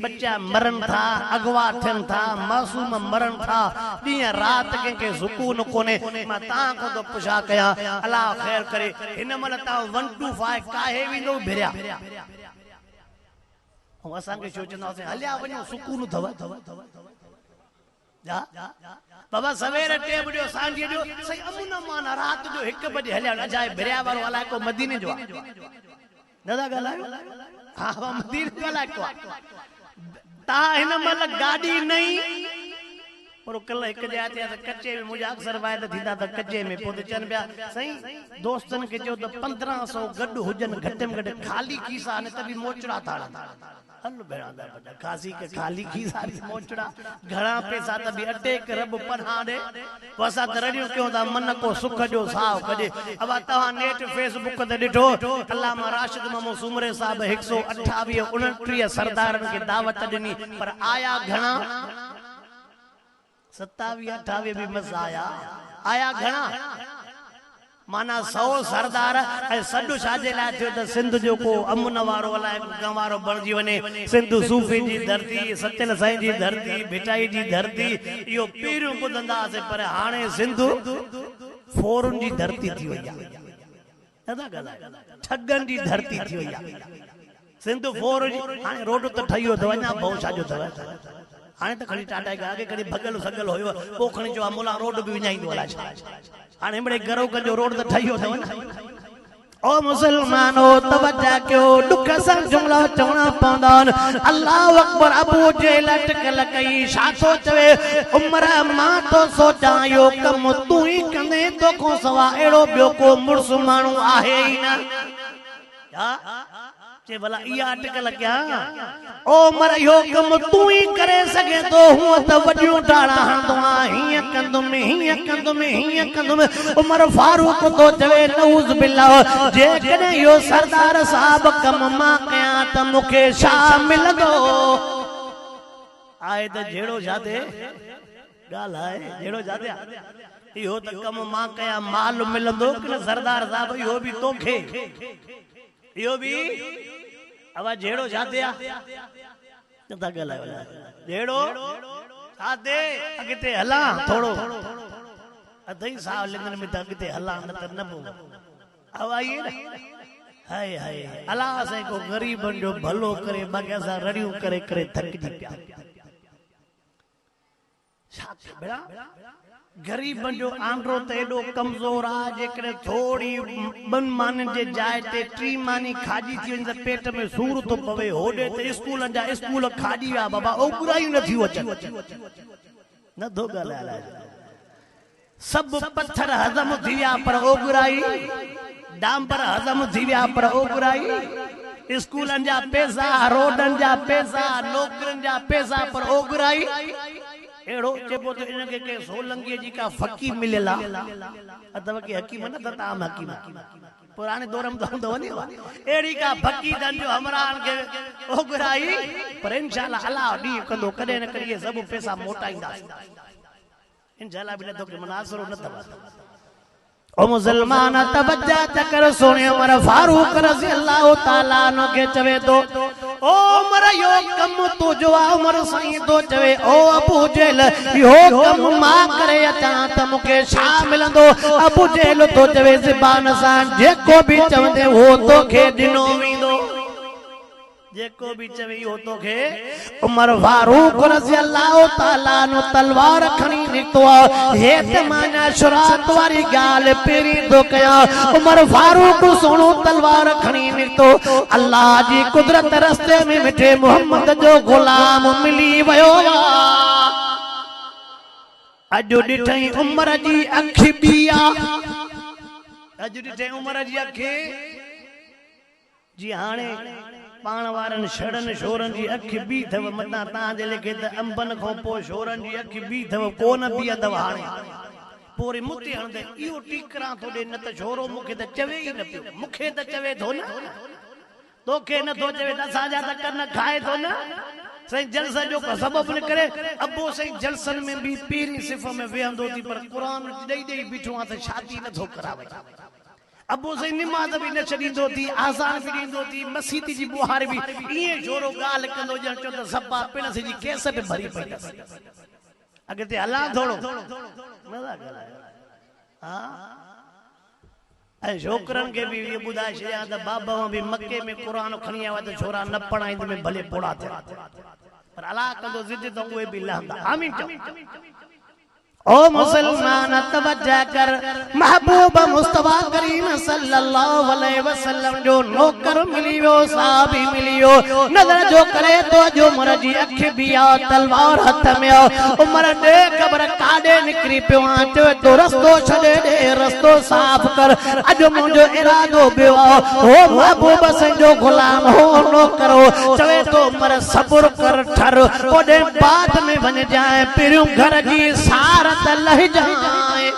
बच्चा मरन था अगवा थियनि था मासूम मरन था ॾींहं राति कंहिंखे सुकून कोन्हे मां तव्हां खां थो पुछा कयां अलाह ख़ैर करे हिन महिल तव्हां 125 काहे वेंदो भिरिया असांखे सोचंदासीं हलिया वञो सुकून अथव बाबा सवेर टे बजे सांझ जो सही अमुन मान रात जो 1 बजे हलिया अजाए भिरिया वारो अलाए को मदीने जो दादा ॻाल्हायो हा मदीने जो अलाए को ता हिन महिल गाॾी नहीं और कल एक जगह ते कच्चे में मुझे अक्सर वायदा थींदा त कच्चे में पोइ चन पिया सही दोस्तन के जो त 1500 गड हुजन घट में घट खाली खीसा ने तभी मोचड़ा था हल बेड़ा दा खासी के खाली खीसा मोचड़ा घणा पैसा त भी अटेक रब पना दे वसा दरडियो क्यों दा मन को सुख जो साव कजे अब ता नेट फेसबुक ते डिठो अल्लामा राशिद मोहम्मद सूमरे साहब 128 29 सरदारन के दावत दिनी पर आया घणा 27 28 भी मजा आया घणा माना 100 सरदार सॾु छाजे लाइ थियो त सिंध जो को अमन वारो अलाए गंवारो बणजी वञे सिंध सूफ़ी जी धरती सचल साईं जी धरती भिटाई जी धरती इहो पीरियों ॿुधंदासीं पर हाणे सिंध फोरन जी धरती थी वई आहे दादा ॻाल्हाए ठगन जी धरती थी वई आहे सिंध फोर जी हाणे रोड त ठहियो अथव अञा भाउ छाजो अथव हाणे त खणी टाटा आगे कॾहिं भॻल सॻल हुयो पोइ खणी चयो मुला रोड बि विञाईंदो अलाए छा हाणे हिमड़े घरो कजो रोड त ठही वियो अथव न ओ मुसलमानो तवज्जो कयो दुख सां जुमला चवणा पवंदा आहिनि अल्लाहु अकबर अबू जहल अटकल कई छा थो चवे उमर मां तो सोचां इहो कमु तूं ई कंदे तोखां सवाइ अहिड़ो ॿियो को मुड़ुस माण्हू आहे ई न चे भला इहा अटकल क्या ओ मर इहो कमु तूं ई करे सघे थो हूअं त वॾियूं डाड़ा हणंदो आहीं हीअं कंदुमि उमर फारूक तो चवे नऊज़ बिल्लाह जेकॾहिं इहो सरदार साहब कमु मां कयां त मूंखे छा मिलंदो आहे त जहिड़ो जाते ॻाल्हि आहे जहिड़ो जाते इहो त कमु मां कयां माल मिलंदो कि सरदार साहब इहो बि तोखे इहो बि अवा जेड़ो जाते आ नथा ॻाल्हायो जेड़ो जाते अॻिते हलां थोड़ो अधई साह लिंगन में त अॻिते हलां न त न पोइ अवा इहे न हाय हाय अलाह साईं को ग़रीबनि जो भलो करे बाक़ी असां रड़ियूं करे करे थकिजी पिया छा बेड़ा गरीबन जो आंड्रो त एडो कमजोर आ जेकरे थोड़ी बन मानन जे जाय ते टी मानी खाजी थी वञे पेट में सूर तो पवे होडे ते स्कूल जा स्कूल खाजी आ बाबा ओगुराई न थी वचन न दो गाला सब पत्थर हजम थी विया पर ओगुराई डांबर हजम थी विया पर ओगुराई स्कूलन जा पैसा रोडन जा पैसा नौकरन जा पैसा पर ओगुराई एड़ो चेबो तो इनके के सोलंगी जी का फकी मिलेला अथवा की हकीम न त ताम हकीम पुराने दौर में तो वनी एड़ी का फकी दन जो हमरान के ओगराई पर इंशाल्लाह अल्लाह दी कंदो कदे न करिए सब पैसा मोटाईंदा इंशाल्लाह बिना तो के मनासरो न तबा ओ मुसलमान तवज्जो चकर सोने उमर फारूक रज़ी अल्लाह ताला नो के चवे तो ओ उमर यो कम तो जो उमर साईं तो चवे ओ अबू जहल यो कम मां करे अचां त मूंखे छा मिलंदो अबू जहल तो चवे ज़बान सां जेको भी चवंदे हो तोखे ॾिनो वेंदो जेको भी चवे हो तोखे उमर फारूक रज़ी अल्लाह ताला नो तलवार खणी निकतो हे त माना शुरात वारी गाल पेरी दो कया उमर फारूक सोनो तलवार खणी निकतो अल्लाह जी कुदरत रस्ते में मिठे मोहम्मद जो गुलाम मिली वयो अजो ॾिठई उमर जी अख बिया अजो ॾिठई उमर जी अख जी हाणे पाण वारन छड़न शोरन जी अख बी थव मता ता जे लेके त अंबन खो पो शोरन जी अख बी थव कोन बी अदव हाणे पूरे मुते हणदे इयो टीकरा तोडे न त छोरो मुखे त चवे ही न पियो मुखे त चवे थो न तोखे न थो चवे त साजा त कन खाए थो न सही जलसा जो सबब न करे अबो सही जलसन में भी पीरी सिफा में वेंदो थी पर कुरान दई दई बिठो आ त शादी न थो करावे अबो सही नमाज भी न छडींदो थी आजान भी दींदो थी मसीती जी बुहार भी ये जोरो गाल कंदो जण चो त सपा पिण जी कैसेट भरी पई अगते हला थोड़ो मजा गला हां ऐ छोकरन के भी ये बुधाए छया त बाबा भी मक्के में कुरान खणी आवा त छोरा न पढ़ाइंद में भले पोड़ा थे पर अल्लाह कंदो जिद तो वे भी लहंदा आमीन ओ मुसलमान तवज्जो कर महबूब मुस्तफा करीम सल्लल्लाहु अलैहि वसल्लम जो नौकर मिलियो साहबी मिलियो नजर जो करे तो जो उमर जी अख बिया तलवार हथ में उमर दे कब्र काडे निकरी पियो चो तो रस्तो छडे दे रस्तो साफ कर अज मुजो इरादो बियो हो महबूब संजो गुलाम हो नौकर हो चवे तो उमर सब्र कर ठर ओडे बाद में बन जाए पिरियो घर जी सार लह जाए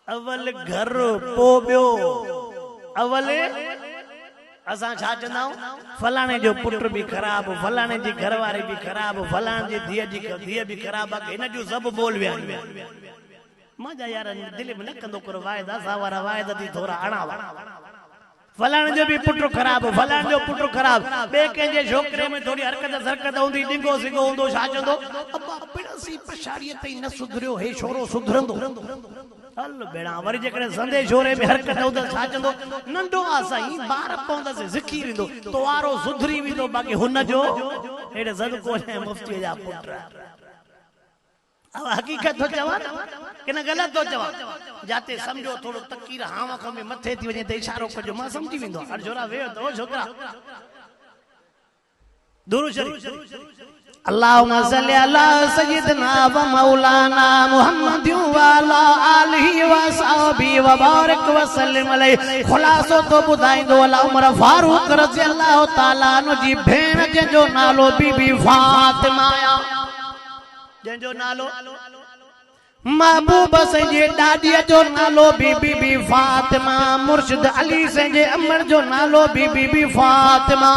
अवल घर पोबियो अवल असा छा चंदाऊ फलाने जो पुत्र भी खराब फलाने जी घरवारी भी खराब फलाने जी धिय भी खराब इन जो सब बोल विया मजा यार दिल में न कंदो कर वायदा सावारा वायदा दी थोड़ा अणावा फलाने जो भी पुत्र खराब फलाने जो पुत्र खराब बे के जे छोकरे में थोड़ी हरकत सरकत होंदी डिंगो सिगो होंदो छा चंदो अब्बा पिणसी पछाड़ी तई न सुधरियो हे छोरो सुधरंदो हल बेड़ा वरी जेकॾहिं ज़ंदे जोरे में हरकत हो त छा चंदो नंढो आ साईं ॿार पवंदसि सिखी वेंदो तोवारो सुधरी वेंदो बाक़ी हुन जो हेॾे ज़द कोन्हे मुफ्ती जा पुट अब हकीकत तो चवा कि न गलत तो चवा जाते समझो थोड़ो तकीर हावक में मथे थी वने त इशारो कजो मां समझी वेंदो हर जोरा वे तो छोकरा दुरूद शरीफ अल्लाहुम्मा सल्ली अला सय्यिदना व मौलाना मुहम्मद व अला आलिहि व सहाबी व बारिक व सल्लिम अलैहि खुलासो तो बुधाइंदो अला उमर फारूक रज़ी अल्लाह ताला नु जी भेण जो नालो बीबी फातिमा जो नालो महबूब से जे डाडी जो नालो बीबी फातिमा मुर्शिद अली से जे अमर जो नालो बीबी फातिमा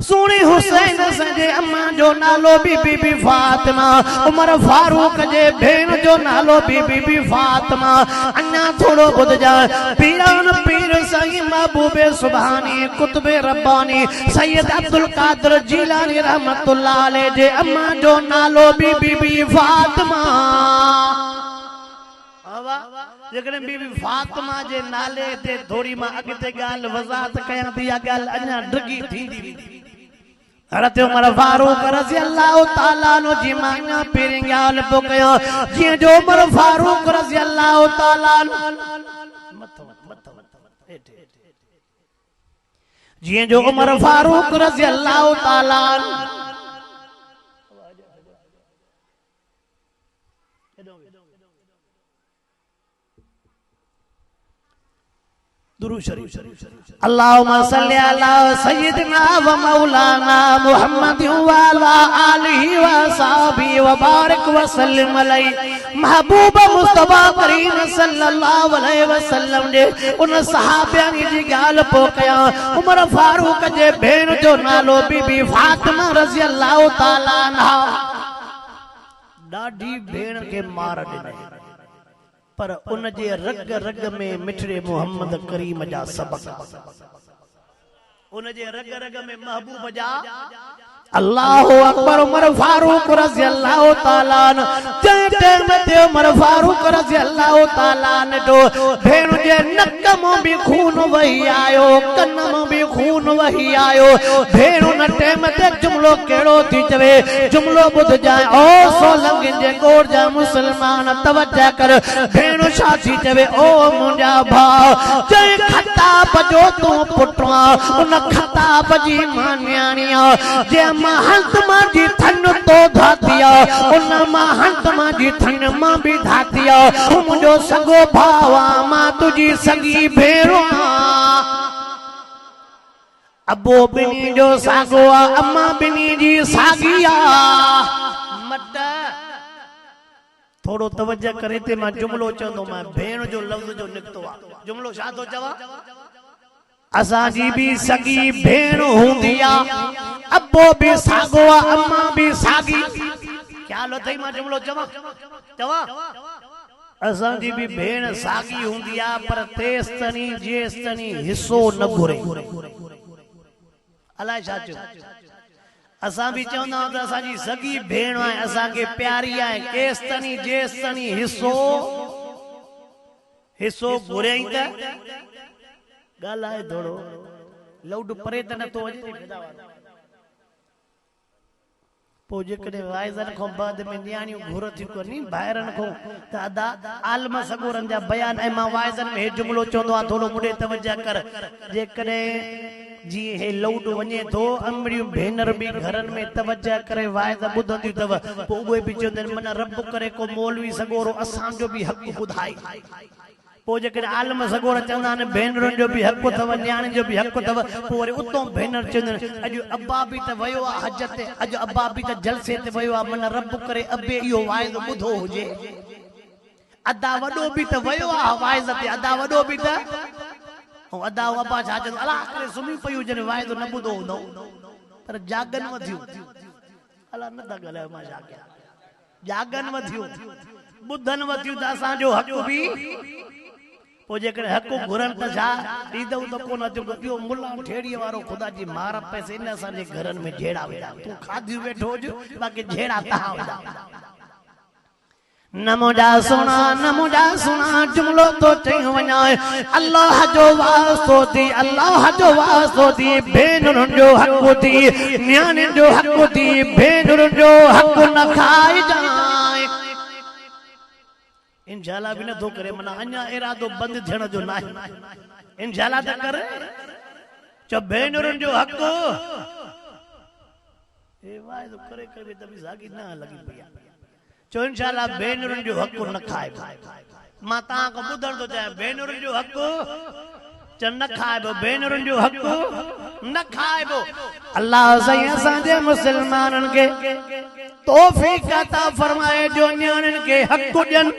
सोने हुसैन संजे अम्मा जो नालो बीबी फातिमा उमर फारूक जे भेण जो नालो बीबी फातिमा अन्ना थोड़ो बुध जा पीरान पीर साईं महबूबे सुभानी कुतुबे रब्बानी सैयद अब्दुल कादिर जीलानी रहमतुल्लाह अलैह जे अम्मा जो नालो बीबी फातिमा जेकॾहिं बीबी फातिमा जे नाले ते थोड़ी मां अॻिते ॻाल्हि वज़ाहत कयां थी इहा ॻाल्हि अञा ड्रिगी थींदी हज़रत उमर फारूक रज़ी अल्लाह ताला नो जी मां पहिरीं ॻाल्हि पोइ कयां जीअं जो उमर फारूक रज़ी अल्लाह ताला जीअं जो उमर फारूक रज़ी अल्लाह ताला दुरूद शरीफ अल्लाहुम्मा सल्ली अला सय्यिदना व मौलाना मुहम्मद व अला आलिहि व सहाबी व बारिक व सल्लिम अलैहि महबूब मुस्तफा करीम सल्लल्लाहु अलैहि वसल्लम जे उन सहाबियानी जी ॻाल्हि पोइ कयां उमर फारूक जे भेण जो नालो बीबी फातिमा रज़ी अल्लाह ताला अन्हा ॾाढी भेण के मार ॾिनई पर उन जे रग रग में मिठड़े मोहम्मद करीम जा सबक उन जे रग रग में महबूब जा अल्लाहु अकबर उमर फारूक रज़ी अल्लाह ताला जे टाइम ते उमर फारूक रज़ी अल्लाह ताला ने तो भेण जे नक में भी खून वही आयो कन में भी खून वही आयो भेण उन टाइम ते जुमलो केड़ो थी चवे जुमलो बुध जाए ओ सोलंग जे गोर जा मुसलमान तवज्जो कर भेण छा थी चवे ओ मुंजा भाउ जे खताब जो तू पुटवा उन खताब जी मान्याणिया जे महंत मां जी थन तो धातिया उन महंत मां जी थन मां भी धातिया मुंजो सगो भावा मां तुजी सगी भेणो अबो बिनी जो सागो अम्मा बिनी जी सागिया मत थोड़ो तवज्जो करे ते मां जुमलो चंदो मां भेण जो लफ्ज जो निकतो आ जुमलो छा तो चवा असा जी भी सगी भेण हुंदिया अब्बो भी सागो अम्मा भी सागी क्या लो थई मां जुमलो चवा चवा असा जी भी भेण सागी हुंदिया पर तेस्तनी जेस्तनी हिस्सो न घुरे अलाए छा चो असा भी चवंदा त असा जी सगी भेण आहे असा के प्यारी आहे केस्तनी जेस्तनी हिस्सो हिस्सो घुरे त गाल है थोड़ो लौड परे त न तो अजे पो जेकॾहिं वाइज़न खां बाद में न्याणियूं घुर थी कोनी ॿाहिरनि खां त अदा आलम सगोरनि जा बयान ऐं मां वाइज़न में हे जुमलो चवंदो आहे थोड़ो मुड़े तवज्जो कर जेकॾहिं जीअं हे लौड वञे थो अमड़ियूं भेनर बि घरनि में तवज्जो करे वाइज़ ॿुधंदियूं अथव पोइ उहे बि चवंदा आहिनि मन रब करे को मौलवी सगोरो असांजो बि हक़ ॿुधाए पो जेकॾहिं आलम सगोर चवंदा आहिनि भेनरुनि जो बि हक़ अथव न्याणियुनि जो बि हक़ अथव पोइ वरी उतां भेनर चवंदा आहिनि अॼु अब्बा बि त वियो आहे हज ते अॼु अब्बा बि त जलसे ते वियो आहे मन रब करे अबे इहो वाइज़ ॿुधो हुजे अदा वॾो बि त वियो आहे वाइज़ ते अदा वॾो बि त ऐं अदा अब्बा छा चवंदा अलाह करे सुम्ही पई हुजनि वाइज़ न ॿुधो हूंदो पर जागनि वधियूं अलाह न था ॻाल्हायो मां छा कयां जागनि वधियूं ॿुधनि वधियूं त असांजो हक़ बि पो जेकॾहिं हक़ घुरनि त छा ॾींदव त कोन ॿियो मुला ठेड़ीअ वारो ख़ुदा जी मार पैसे इन असांजे घरनि में जहिड़ा वेड़ा तूं खाधियूं वेठो हुज बाक़ी जहिड़ा तव्हां वेड़ा न मुझा सुना जुमलो तो चयो वञाए अल्लाह जो वास्तो थी भेनरुनि जो हक़ थी न्याणियुनि जो हक़ थी भेनरुनि जो हक़ न खाइजाए इंशाल्लाह भी नथो करे मना अञा इरादो बंदि थियण जो न आहे इंशाल्लाह त कर चो भेनरुनि जो हक़ ए वाइदो करे करे त बि सागी न लगी पई चो इंशाल्लाह भेनरुनि जो हक़ न खाइबो मां तव्हां खां ॿुधण थो चाहियां भेनरुनि जो हक़ च न खाइबो भेनरुनि जो हक़ न खाइबो अल्लाह साईं असांजे मुस्लमाननि खे तौफ़ीक़ अता फरमाए जो न्याणियुनि खे हक़ ॾियनि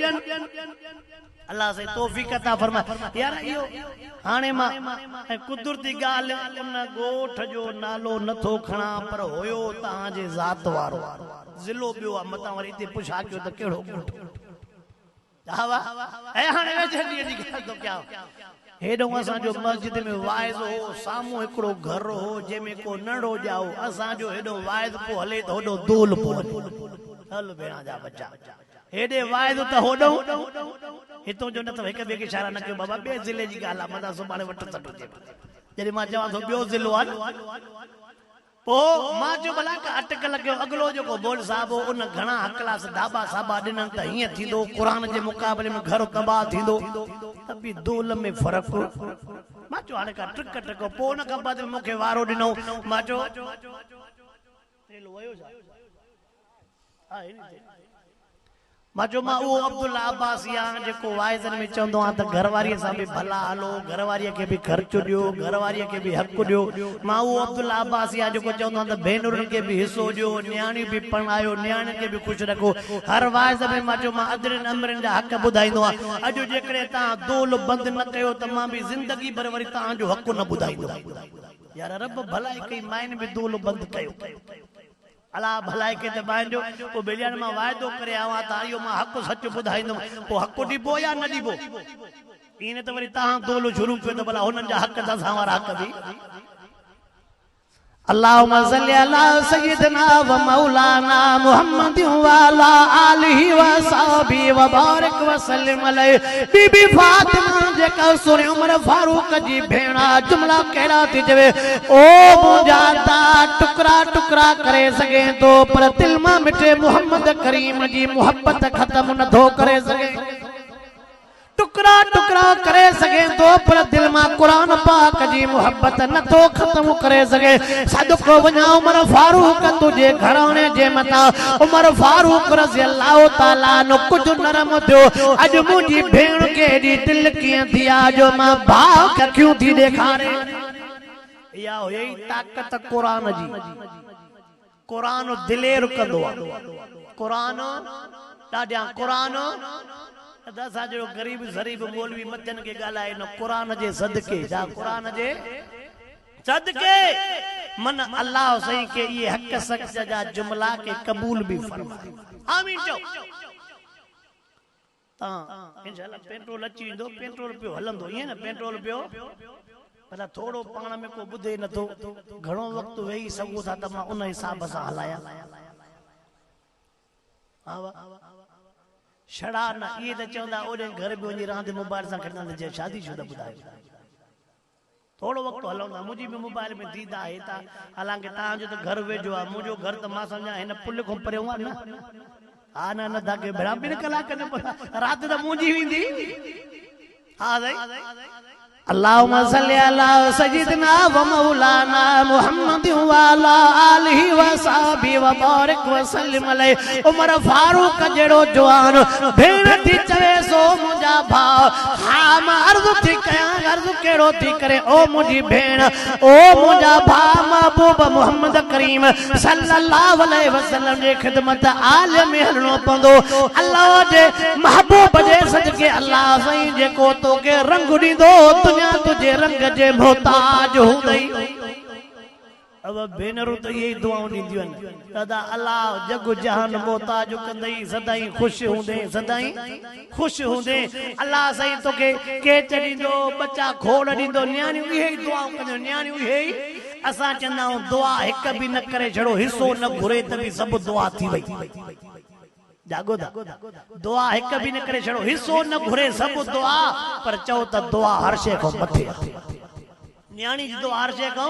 अल्लाह साईं तौफ़ीक़ अता फरमाए यार इहो हाणे मां कुदरती ॻाल्हि उन ॻोठ जो नालो नथो खणा पर हुयो तव्हांजे ज़ात वारो ज़िलो ॿियो आहे मतां वरी हिते पुछा कयो त कहिड़ो ॻोठ ऐं हाणे वेझड़ीअ जी ॻाल्हि थो कयां हेॾो असांजो मस्जिद में वाइज़ हो साम्हूं हिकिड़ो घर हो जंहिंमें को नंढो ॼाओ असांजो हेॾो वाइज़ पोइ हले त होॾो दूल पोइ हल भेण जा बच्चा हेॾे वाइज़ त होॾो हितों जो न त हिक ॿिए खे इशारा न कयो बाबा ॿिए ज़िले जी ॻाल्हि आहे मथां सुभाणे वठ सट हुजे जॾहिं मां चवां थो ॿियो ज़िलो आहे पोइ मां जो भला अटकल कयो अॻिलो जेको बोल साहिब उन घणा हकलास ढाबा साबा ॾिननि त हीअं थींदो क़ुर जे मुक़ाबले में घर तबाह थींदो त बि दूल में फ़र्क़ु मां चयो हाणे का ट्रिक टको पोइ उन खां बाद मूंखे वारो ॾिनो मां चयो मां चयो मां उहो अब्दुल्ला अब्बासी आहे जेको वाइज़नि में चवंदो आहे त घरवारीअ सां बि भला हलो घरवारीअ खे बि ख़र्चु ॾियो घरवारीअ खे बि हक़ु ॾियो मां उहो अब्दुल्ला अब्बासी आहे जेको चवंदो आहे त भेनरुनि खे बि हिसो ॾियो न्याणियूं बि पढ़ायो न्याणियुनि खे बि ख़ुशि रखो हर वाइज़ में मां चयो मां अदरनि अमरनि जा हक़ ॿुधाईंदो आहे अॼु जेकॾहिं तव्हां दूल बंदि न कयो त मां बि ज़िंदगी भर वरी तव्हांजो हक़ न ॿुधाईंदो यार रब भलाई कई माइन बि दूल बंदि कयो अल्लाह भलाई के त बांजो पोइ बेलियान मां वाइदो करे आवां त इहो मां हक़ सच ॿुधाईंदुमि पोइ हक़ ॾिबो या न ॾिबो ईअं त वरी तव्हां दोलो शुरू कयो त भला हुननि जा हक़ त असां वारा हक़ बि अल्लाहुम्मा सल्ली अला सय्यिदना व मौलाना मुहम्मद व अला आलिहि व सहाबी व बारिक व सल्लिम अलैहि बीबी फातिमा जेका सुर उमर फारूक जी भेणा जुमला कहिड़ा थी चवे ओ मुंहिंजा ता टुकड़ा टुकड़ा करे सघे थो पर दिल मां मिटे मोहम्मद करीम जी मोहब्बत ख़त्म नथो करे सघे टुकड़ा टुकड़ा करे सघे थो पर दिल मां क़ुरान पाक जी मोहब्बत नथो ख़त्म करे सघे सदको वञा उमर फारूक तुंहिंजे घराणे जे मथां उमर फारूक रज़ी अल्लाह ताला नो कुझु नरम थियो अॼु मुंहिंजी भेण खे एॾी दिल कीअं थी आहे जो मां भाउ अखियूं थी ॾेखारे इहा हुई ताक़त क़ुरान जी क़ुरान दिलेर कंदो आहे क़ुरान ॾाढा क़ुरान असां जो गरीब ज़रीब मौलवी मथन के ॻाल्हाए न क़ुरान जे सदके जा क़ुरान जे सदके मन अल्लाह सही के ये हक़ सच जा जुमला के कबूल भी फरमाए आमीन चो इंशाल्लाह पेट्रोल अची वेंदो पेट्रोल पियो हलंदो ये न पेट्रोल पियो पर थोड़ो पाण में को ॿुधे नथो घणो वक्त वेही सघो था त मां उन हिसाब सां हलाया छड़ा न ये त चवंदा ओॾे घर में वञी रांदि मोबाइल सां खेॾंदा त शादी शुदा ॿुधायो थोड़ो वक्त हलंदा मुंहिंजी बि मोबाइल में दीदा आहे त हालांकि तव्हांजो त घर वेझो आहे मुंहिंजो घर त मां सम्झा हिन पुल खां परे आहे न हा न न ताके भेड़ा ॿिनि कलाक न राति त मुंहिंजी वेंदी हा साईं अल्लाहुम्मा सल्ली अला सय्यिदना व मौलाना मुहम्मद व अला आलिहि व सहाबी व बारिक व सल्लिम अलैहि उमर फारूक जड़ो जवान भेण थी चवे सो मुंहिंजा भाउ हा मां अर्ज़ थी कयां अर्ज़ कहिड़ो थी करे ओ मुंहिंजी भेण ओ मुंहिंजा भाउ महबूब मोहम्मद करीम सल्लल्लाहु अलैहि वसल्लम जे ख़िदमत आल में हलणो पवंदो अल्लाह जे महबूब जे सदके अल्लाह साईं जेको तोखे रंग ॾींदो तुझे रंग जे मोहताज हूंदई अब भेनरूं त इहे दुआऊं ॾींदियूं आहिनि दादा अल्लाह जग जहान मोहताज कंदई सदाई ख़ुशि हूंदे सदाई ख़ुशि हूंदे अल्लाह साईं तोखे केच ॾींदो बच्चा खोड़ ॾींदो न्याणियूं इहे ई दुआऊं कंदियूं न्याणियूं इहे ई असां चवंदा आहियूं दुआ हिक बि न करे छड़ो हिसो न घुरे त बि सभु दुआ थी वई जागो दा दुआ एक भी न करे छड़ो हिस्सो न घुरे सब दुआ पर चओ त दुआ हर शे को मथे न्याणी जी दुआ हर शे को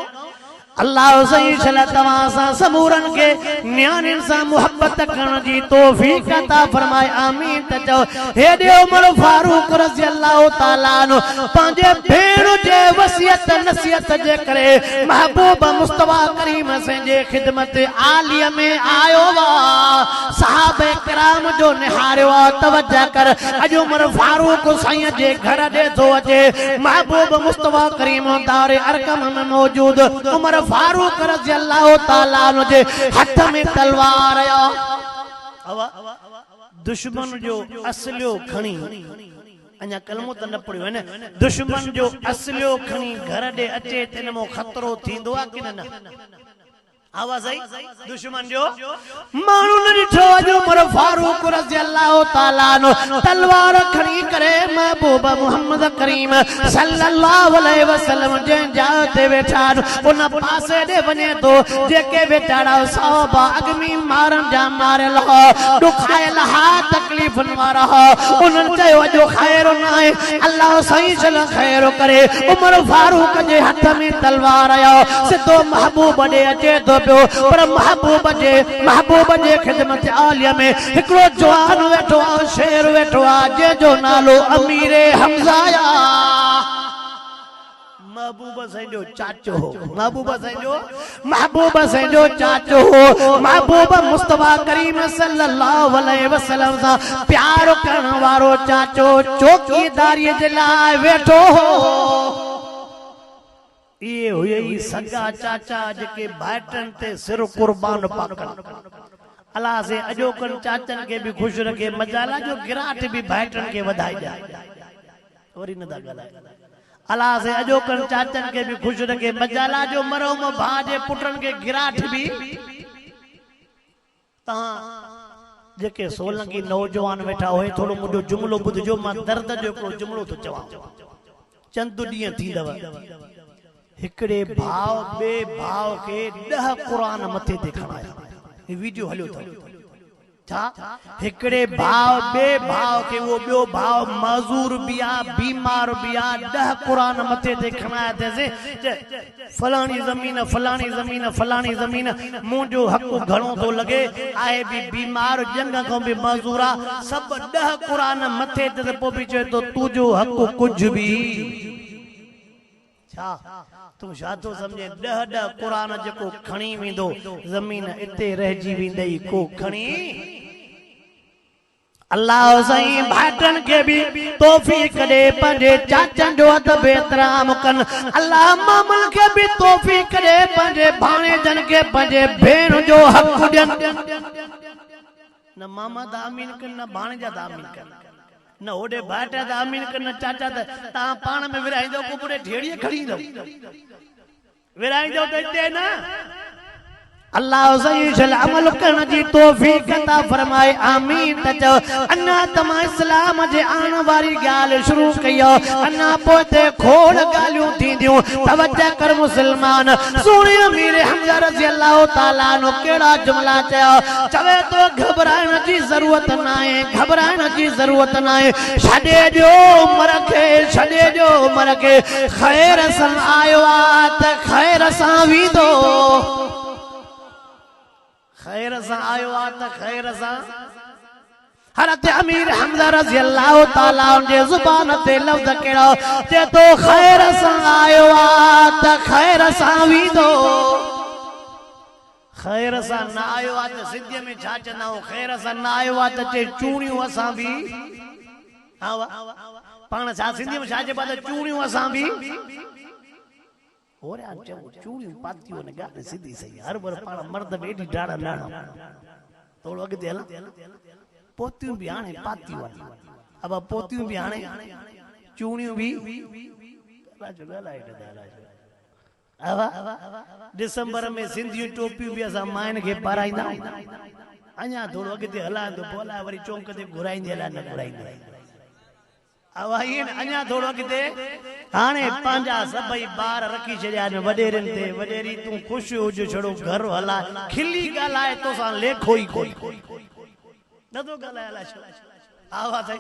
अल्लाह सही छला तवां सां समूरन के न्याणिन सां मोहब्बत करण जी तौफीक अता फरमाए आमीन त चओ हेॾे उमर फारूक रज़ी अल्लाह ताला नो पंहिंजे भेण जे वसियत नसीहत जे करे महबूब मुस्तफा करीम सिंह जे खिदमत आलिया में आयो वा सहाबे किराम जो निहारियो तवज्जो कर अज उमर फारूक साईं जे घर दे थो अचे महबूब मुस्तफा करीम दार अरकम में मौजूद उमर फारूक रज़ी अल्लाह ताला नो जे हथ में तलवार आया दुश्मन जो असलियो खणी अञा कलमो त न पढ़ियो है न दुश्मन जो असलियो खणी घर दे अचे तिन मो खतरो थींदो आ कि न आवाज आई दुश्मन जो मानू न दिठो जो उमर फारूक रज़ी अल्लाह ताला नो तलवार खणी करे महबूब मोहम्मद करीम सल्लल्लाहु अलैहि वसल्लम जे जाते वेठा उन पासे दे वने तो जेके बेचारा साहबा अगमी मारन जा मारल हो दुखायल हा तकलीफ वारा हो उन चयो जो खैर न है अल्लाह सही चल खैर करे उमर फारूक जे हथ में तलवार आयो सिधो महबूब दे अचे तो पर महबूब जे खिदमत आलिया में हिकड़ो जवान वेठो शेर वेठो जे जो नालो अमीर हमजा महबूब साईं जो चाचो हो महबूब साईं जो चाचो हो महबूब मुस्तफा करीम सल्लल्लाहु अलैहि वसल्लम सा प्यार करण वारो चाचो चौकीदारी जे लाइ वेठो हो ये हुए ही सगा चाचा जेके भाइटन ते सिर कुर्बान पाकन अल्लाह से अजोकन चाचन के भी खुश रखे मजाला जो गिराट भी भाइटन के वधाई जाए वरी न दा गला अल्लाह से अजोकन चाचन के भी खुश रखे मजाला जो मरोम भाजे पुटन के गिराट भी ता जेके सोलंगी नौजवान वेठा होए थोड़ो मुडो जुमलो बुधजो मां दर्द जो को जुमलो तो चवा चंद ॾींहं थींदव हिकड़े भाव बे भाव के 10 कुरान मथे ते खणाया ये वीडियो हलियो था छा हिकड़े भाव बे भाव के वो बियो भाव मजूर बिया बीमार बिया 10 कुरान मथे ते खणाया थे फलानी जमीन मुंजो हक घणो तो लगे आए भी बीमार जंग को भी मजूरा सब 10 कुरान मथे ते पो भी चए तो तुजो हक कुछ भी छा तू शादो समझे 10 कुरान जको खणी विंदो जमीन इते रहजी विंदई को खणी अल्लाह सही भाटन के भी तौफीक दे पंजे चाचन जो अदब एहतराम कन अल्लाह मामल के भी तौफीक दे पंजे भाणे जन के पंजे भेण जो हक दन न मामा दा आमीन कन न भाणे जा दा आमीन कन न ओडे भाटा दा आमीन कन न चाचा ता पाण में विराइंदो कुबड़े ढेड़िए खड़ी दो विराइंदो त इते ना अल्लाह सही चल अमल करने की तौफीक अता फरमाए आमीन तचो अन्ना तमा इस्लाम जे आन वारी गाल शुरू कयो अन्ना पोते खोड़ गालियों थींदियों तवज्जो कर मुसलमान सुने अमीर हमजा रज़ी अल्लाह ताला नो केड़ा जुमला चयो चवे तो घबराइण जी जरूरत नाहे छडे जो मर के खैर सन आयो आ त खैर सा वीदो खैर सा आयो आ त खैर सा हज़रत अमीर हमजा रज़ी अल्लाह ताला जे जुबान ते लफ्ज केड़ो ते तो खैर सा आयो आ त खैर सा वीदो खैर सा ना आयो आ त सिंधी में छा चंदा हो खैर सा ना आयो आ त चे चूणियूं असां भी हां पाण छा सिंधी में छा जे बाद चूणियूं असां भी और चूड़ियों पातियों ने गाने सीधी सही हर बार पाण मर्द बेटी डाड़ा लाना थोड़ो अगे हला पोतियों भी आने पातियों अब पोतियों भी आने चूड़ियों भी राजो गलाइट दारा अब दिसंबर में सिंधी टोपियों भी असा माइन के पाराइंदा अञा थोड़ो अगे हला तो बोला वरी चौंक ते घुराइंदे ला न घुराइंदे अवाइन अञा थोड़ो किते हाने पांजा सबई बार रखी छड़िया ने वडेरन ते वडेरी तू खुश हो जो छड़ो घर हला खिली गालाए तो सा लेखो ही कोई नथो ॻाल्हाए अलाए छो आवाज़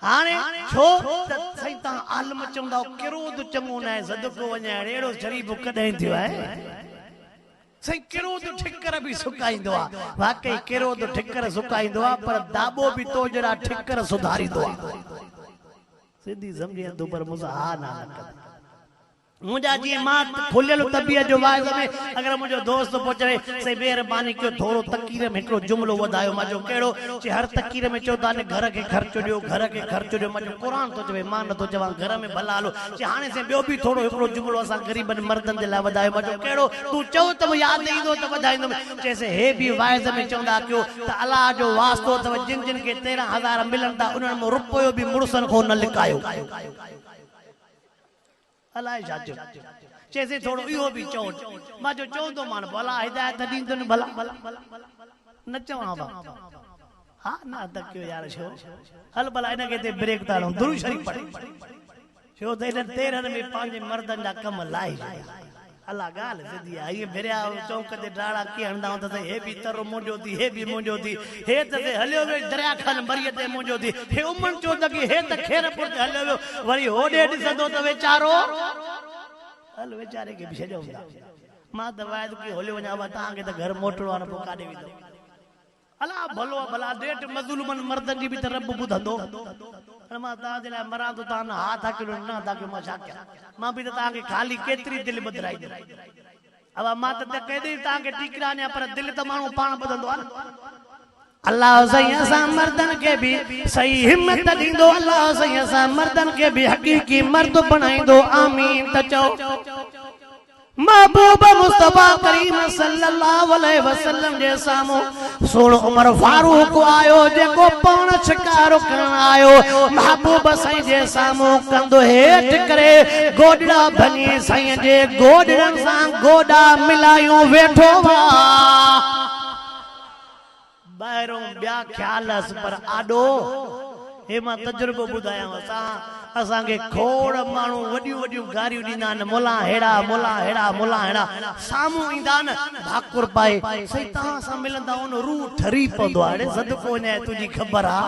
हाणे छो त साईं तव्हां आलम चवंदा किरोद चङो न आहे सदको वञाइण अहिड़ो शरीफ़ कॾहिं थियो आहे साईं किरोद ठिकर बि सुकाईंदो आहे वाकई किरोद ठिकर सुकाईंदो आहे पर दाबो बि तो जहिड़ा ठिकर सुधारींदो आहे सिंधी सम्झे तो पर मुंहिंजा हा न मुझा जी मां खुलियल तबियत जो वाइज़ में अगर मुझो दोस्त पहुंचे से मेहरबानी कयो थोड़ो तकीर में हिकड़ो जुमलो वधायो माजो केड़ो जे हर तकीर में चोदा ने घर के खर्च दियो घर के खर्च दियो माजो कुरान तो चवे मान तो चवा घर में भला हलो जे हाने से बियो भी थोड़ो हिकड़ो जुमलो असा गरीबन मर्दन दे ला वधायो माजो केड़ो तू चओ त याद ईंदो त वधाइंदो जैसे हे भी वाइज़ में चवंदा कयो त अल्लाह जो वास्तो त जिन जिन के 13,000 मिलन ता उन में रुपयो भी मुड़सन को न लिकायो अलाए जाजो जैसे थोड़ो इहो भी चो माजो चोंदो मान भला हिदायत दींदन भला न चवा बा हां ना त क्यों यार छो हल भला इन के ते ब्रेक तालो दुरू शरीफ पढ़ छो त इन 13 में पांजे मर्दन दा कम लाई अल्लाह गाल सिधी आई भेरिया चौक ते डाड़ा की हंदा त हे भी तर मुंजो दी हे भी मुंजो दी हे त हलियो वे दरिया खान मरिय ते मुंजो दी हे उमन चो त हे त खेरपुर ते हलियो वरी होडे दिसंदो त वेचारो हल वेचारे के भी छजो मां दवाई की होले वना बा ता के त घर मोटरो वाला पो काडे विदो अल्लाह भलो भला डेट मजलूमन मर्दन जी भी त रब बुधंदो मां ता जे ला मरा तो ता ना हाथ किलो ना ता के मजा क्या मां भी ता के खाली केतरी दिल बदराई दे अब मां त कह दे ता के टिकरा ने पर दिल त मानो पान बदंदो अल्लाह सही असा मर्दन के भी सही हिम्मत दींदो अल्लाह सही असा मर्दन के भी हकीकी मर्द बनाइंदो आमीन त चो महबूब मुस्तफा करीम सल्लल्लाहु अलैहि वसल्लम जे सामो सोण उमर फारूक आयो जेको पाण शिकारो करण आयो महबूब साईं जे सामो कंदो हेठ करे गोडड़ा बनी साईं जे गोडड़न सां गोडा मिलायूं वेठो वा ॿाहिरों ॿिया ख्यालस पर आडो हे मां तजुर्बो बुधाया असा असा के खोड़ मानू वडियूं वडियूं गारियूं दींदा न मोला हेड़ा मोला हेड़ा मोला हेड़ा सामू इंदा न भाकुर पाए सही ता सा मिलंदा उन रू ठरी पवंदो आहे सदको ने तुजी खबर आ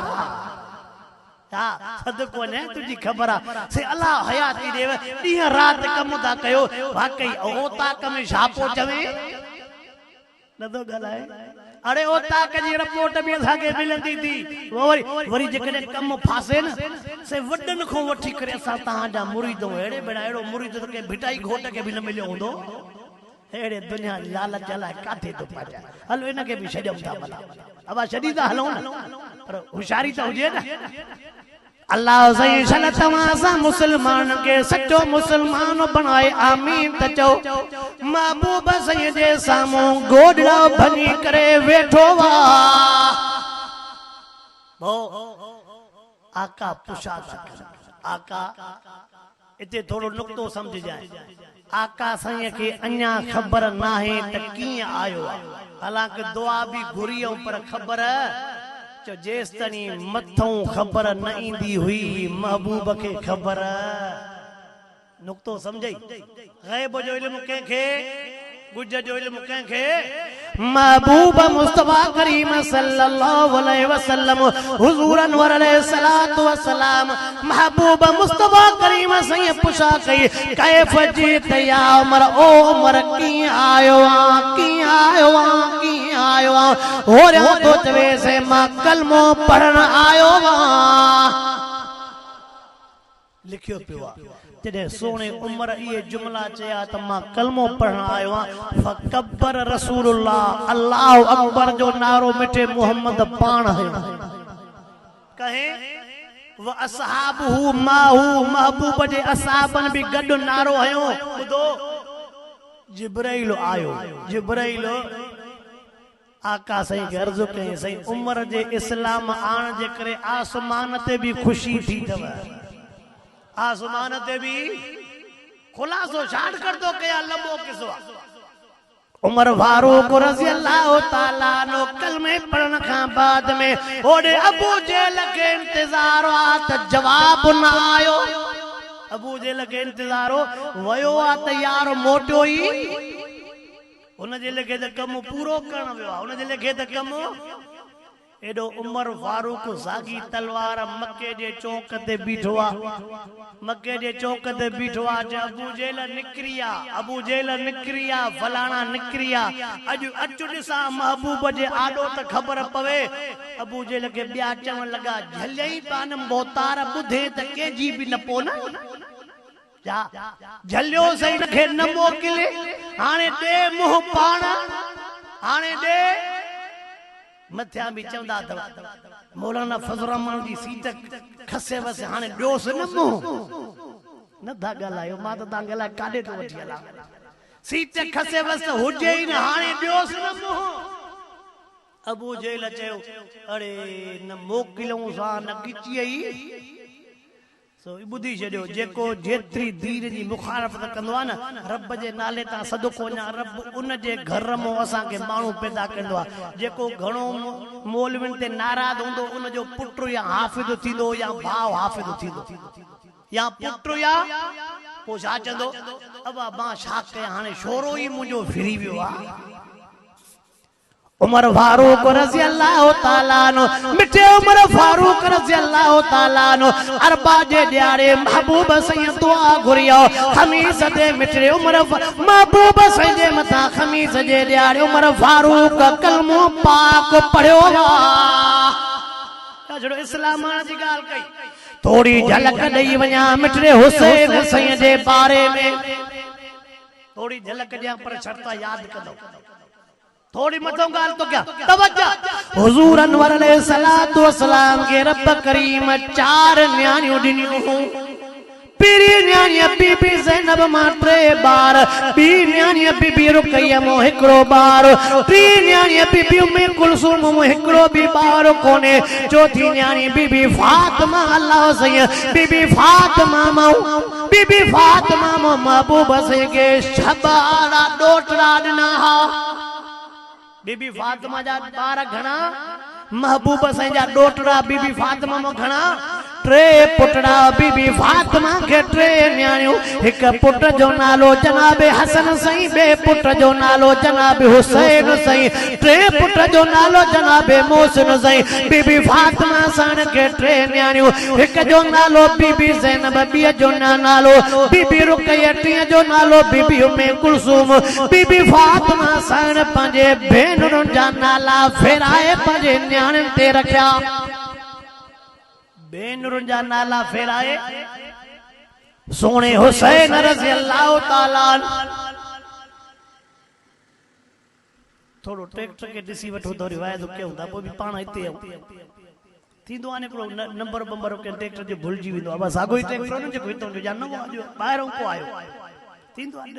हा सदको ने तुजी खबर आ से अल्लाह हयाती देव दी रात कम ता कयो वाकई ओ ताक में छापो चवे न तो गलाए अरे ओ ताक जी रिपोर्ट भी असा के मिलंदी थी वरी वरी जकने कम फासे न से वडन को वठी करे असा ता जा मुरीदो एड़े बड़ा एड़ो मुरीद के भिटाई घोट के भी न मिलियो हुंदो एड़े दुनिया लालच चला काथे तो पाजा हलो इन के भी छडम था भला अब छडी ता हलो पर होशियारी तो हुजे ना अल्लाह सही सल तमासा मुसलमान के सच्चो मुसलमान बनाए आमीन त चो महबूब सही जे सामो गोडड़ा भनी करे वेठो वा भो आका पुछाता आका इते थोड़ो नुक्तो समझ जाए आका सही के अन्या खबर ना है त की आयो हालांकि दुआ भी घुरियो पर खबर जेस तनी मथों खबर न इंदी हुई महबूब के खबर नुक्तो समझई गैब जो इल्म के गुज जो इल्म के महबूब मुस्तफा करीम सल्लल्लाहु अलैहि वसल्लम हुजूर अनवर अलैहि सलातु व सलाम महबूब मुस्तफा करीम सही पूछा कई कैफ जीत या उमर ओ उमर की आयो की आयो की आयो हो रे तो चवे से मां कलमो पढ़न आयो लिखियो पियो जॾहिं सोने उमर ये जुमला चया त मां कलमो पढ़न आयो फकबर रसूलुल्लाह अल्लाहु अकबर जो नारो मिठे मोहम्मद पाण है कहे व असहाबहु माहू महबूब जे असहाबन भी गड नारो हयो बुधो जिब्राइल आयो जिब्राइल आका सही गर्ज कई सही उमर जे इस्लाम आण जे करे आसमान ते भी खुशी थी तव आसमान ते भी खुलासो शाट कर दो कया लंबो किसो उमर फारूक रज़ी अल्लाह ताला नो कलमे पढ़न का बाद में ओडे अबू जेल के इंतजार आ त जवाब न आयो अबू जेल के इंतजार वयो आ तैयार मोटो ही उन जे लेके त कम पूरो करण वियो उन जे लेके त कम एडो उमर फारूक सागी तलवार मक्के जे चौक ते बीठो आ मक्के जे चौक ते बीठो आ अबू जेल निकरिया अबू जेल निकरिया फलाना निकरिया अज अच दिसा महबूब जे आडो त खबर पवे अबू जेल के बिया चवण लगा झलई पान मोतार बुधे त के जी भी न पो न जा झलियो सही के न मोकिले हाने दे मुंह पाण हाने दे मथिया भी चवंदा अथव मौलाना फजल रहमान जी सीट खसे वसे हाने ॾियोस न मुंह न था ॻाल्हायो मां त तव्हां ॻाल्हाए काॾे थो वठी हलां सीट खसे वसे हुजे ई न हाणे ॾियोस न मुंह अबू जेल चयो अरे न मोकिलऊं सां न गिची आई सो बुधी छॾियो जेको जेतिरी दीन जी मुखालफ़त कंदो आहे न रब जे नाले तां सदको वञा रब उन जे घर में असांखे माण्हू पैदा कंदो आहे जेको घणो मौलवियुनि ते नाराज़ हूंदो उन जो पुट या हाफ़िज़ थींदो या भाउ हाफ़िज़ थींदो या पुट या पोइ छा चवंदो अबा मां छा कयां हाणे शोरो ई मुंहिंजो फिरी वियो आहे उमर फारूक रज़ी अल्लाह ताला नो मिठे उमर फारूक रज़ी अल्लाह ताला नो अरबा जे ॾियारे महबूब सैयद दुआ घुरियो खमीस दे मिठे उमर महबूब सैयद मथा खमीस जे ॾियारे उमर फारूक कलमो पाक पढ़ियो जड़ो इस्लाम जी गाल कई थोड़ी झलक ॾेई वञा मिठे हुसैन हुसैन जे बारे में थोड़ी झलक ॾियां पर शर्त याद कंदो थोड़ी मथों गाल तो क्या तवज्जो हुजूर अनवर अलैहिस्सलातु वस्सलाम के रब करीम 4 न्याणियों ॾिनियूं पीरी न्याणी बीबी ज़ैनब मां 3 बार बी न्याणी बीबी रुकैया मो हिकड़ो बार टी न्याणी बीबी उम्मे कुलसूम मो हिकड़ो भी बार कोने चौथी न्याणी बीबी फातिमा अल्लाह सही बीबी फातिमा मो महबूब से के शबारा डोटरा ॾिना बीबी फातिमा जा बार घणा महबूब साईं जा डोटरा बीबी फातिमा मो घणा 3 पुटड़ा बीबी फातिमा के 3 न्याणियों एक पुट जो नालो जनाबे हसन सही बे पुट जो नालो जनाबे हुसैन सही 3 पुट जो नालो जनाबे मोहसिन सही बीबी फातिमा सान के 3 न्याणियों एक जो नालो बीबी ज़ैनब बिया जो नालो बीबी रुकैया टिया जो नालो बीबी उम्मे कुलसूम बीबी फातिमा सान पंजे भेनरुन जा नाला फेराए पंजे न्याणिन ते रखया बेनुरुन जा नाला फेराए सोने हुसैन रज़ी अल्लाह ताला थोड़ो ट्रैक्टर के ॾिसी वठो तो रिवायत के हुंदा पोइ भी पाण हिते थींदो आहे हिकिड़ो नंबर बंबर के ट्रैक्टर जो भुलिजी वेंदो आहे बस आगो ही ट्रैक्टर न जेको हितां जो जानो ॿाहिरों को आयो थींदो आहे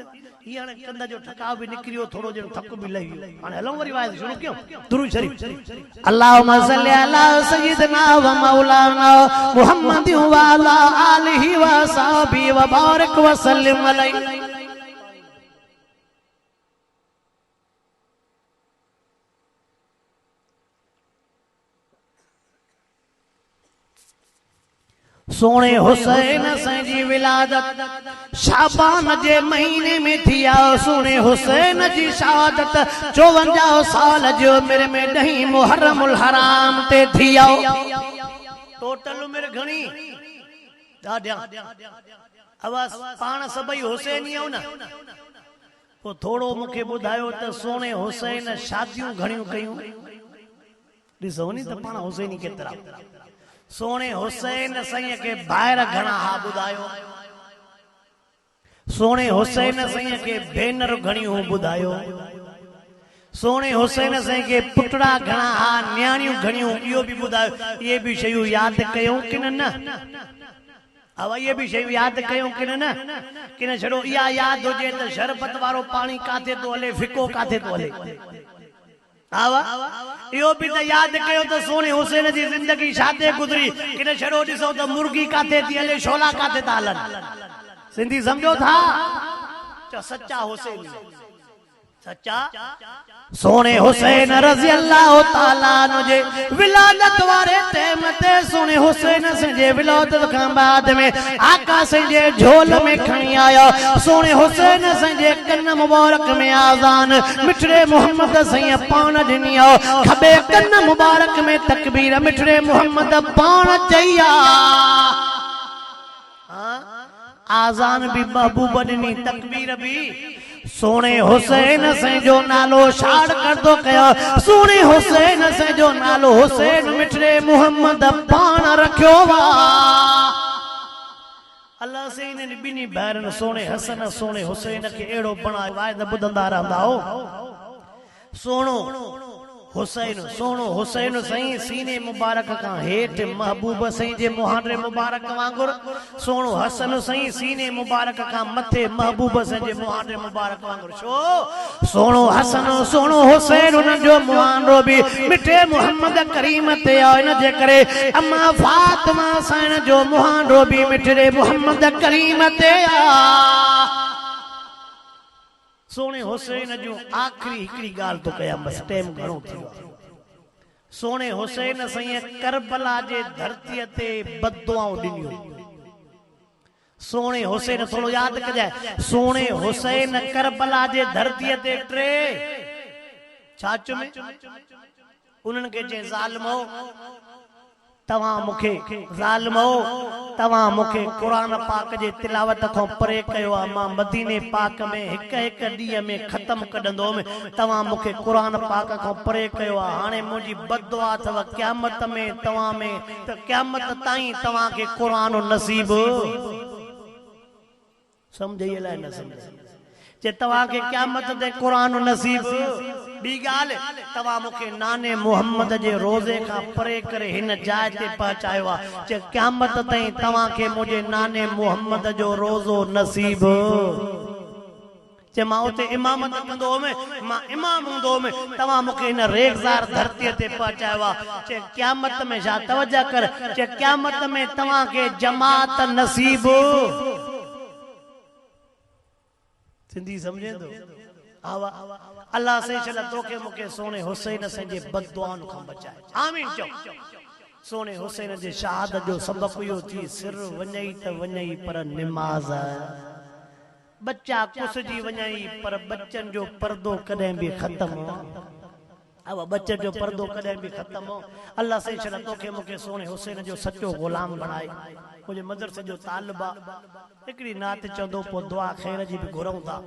ही हाणे कंध जो ठकाव भी निकिरियो थोड़ो जो थक भी लही हाणे हलूं वरी रिवायत शुरू कयूं दुरूद शरीफ अल्लाहुम्मा सल्ली अला सय्यिदना व मौलाना मुहम्मद व अला आलिहि व सहाबी व बारिक व सल्लिम अलैहि सोने हुसैन साईं जी विलादत शाबान जे महीने में थिया सोने हुसैन जी शहादत 54 साल जो उम्र में 10 मुहर्रमुल हराम ते थिया टोटल उम्र घणी ॾाढा आवाज पाण सभई हुसैनी हो न पो थोड़ो मुखे बुधायो त सोने हुसैन शादियूं घणियूं कयूं ॾिसो नी त पाण हुसैनी केतिरा सोने हुसैन सैया के ॿाहिरि घणा हा ॿुधायो सोने हुसैन सैया के भेनर घणियूं ॿुधायो सोने हुसैन सैया के पुटड़ा घणा हा न्याणियूं घणियूं इहो भी ॿुधायो ये भी शयूं यादि कयूं कि न अब ये भी शयूं यादि कयूं कि न कि न छड़ो इहा यादि हुजे त शरबत वारो पानी काथे तो हले फिको काथे तो हले आवा यो भी तो याद कयो तो सोने हुसैन जी जिंदगी शादे गुजरी कि छड़ो दिसो तो मुर्गी काथे थी हले छोला काथे था हलन सिंधी समझो था जो सच्चा हुसैन सच्चा सोने हुसैन रज़ी अल्लाह ताला अन्हु जे विलादत वारे टाइम ते सोने हुसैन जे विलादत खां बाद में आका जे झोल में खणी आया सोने हुसैन जे कन मुबारक में आज़ान मिठड़े मोहम्मद सही पान ॾिनी खबे कन मुबारक में तकबीर मिठड़े मोहम्मद पान चईया आज़ान भी महबूब ॾिनी तकबीर भी सोने हुसैन से जो नालो शाड़ कर दो कया सोने हुसैन से जो नालो हुसैन मिठड़े मोहम्मद पान रखियो वा अल्लाह से इन बिनी बहरन सोने हसन सोने हुसैन के एड़ो बनायो वायद बुधंदा रहंदा हो सोनो हुसैन सोनो हुसैन सही सीने मुबारक का हेठ महबूब सही जे मुहांडे मुबारक वांगुर सोनो हसन सही सीने मुबारक का मथे महबूब सही जे मुहांडे मुबारक वांगुर छो सोनो हसन सोनो हुसैन उन जो मुहांडो भी मिठे मोहम्मद करीम ते आ इन जे करे अम्मा फातिमा सैन जो मुहांडो भी मिठे मोहम्मद करीम ते आ सोने हुसैन जो आखिरी हिकड़ी गाल तो कया बस टाइम घणो थियो सोने हुसैन सही करबला जे धरती ते बददुआऊं ॾिनियूं सोने हुसैन थोड़ो याद कजाए सोने हुसैन करबला जे धरती ते टे छाच में उन्हनि के जे ज़ालिमो तवा मुखे ज़ालिमो तवा मुखे कुरान पाक जे तिलावत को परे कयो मां मदीने पाक में एक एक डी में खत्म कदंदो में तवा मुखे कुरान पाक को परे कयो हाने मुजी बददुआ थव क़यामत में तवा में त क़यामत ताई तवा के कुरान नसीब समझिए ला न समझ जे तवा के क़यामत दे कुरान नसीब बी गाल तवा मुखे नाने मोहम्मद जे रोजे का परे करे हिन जाय ते पहुंचायो जे क़यामत ताई तवा के मुझे नाने मोहम्मद जो रोजो नसीब जे मां उते इमामत कंदो में मां इमाम हुंदो में तवा मुखे हिन रेगज़ार धरती ते पहुंचायो जे क़यामत में जा तवज्जो कर जे क़यामत में तवा के जमात नसीब सिंधी समझे तो आवा अल्लाह से चला तोखे मुके सोने हुसैन से जे बददुआन खां बचाए आमीन चो सोने हुसैन जे शहादत जो सबक यो थी सिर वञई त वञई पर नमाज बच्चा कुसजी वञई पर बच्चन जो पर्दो कदे भी खत्म अब बच्चे जो पर्दो कदे भी खत्म हो अल्लाह से चला तोखे मुके सोने हुसैन जो सच्चो गुलाम बनाए मुझे मदरसे जो तालिबा एकड़ी नात चंदो पो दुआ खैर जी भी घुरऊं था।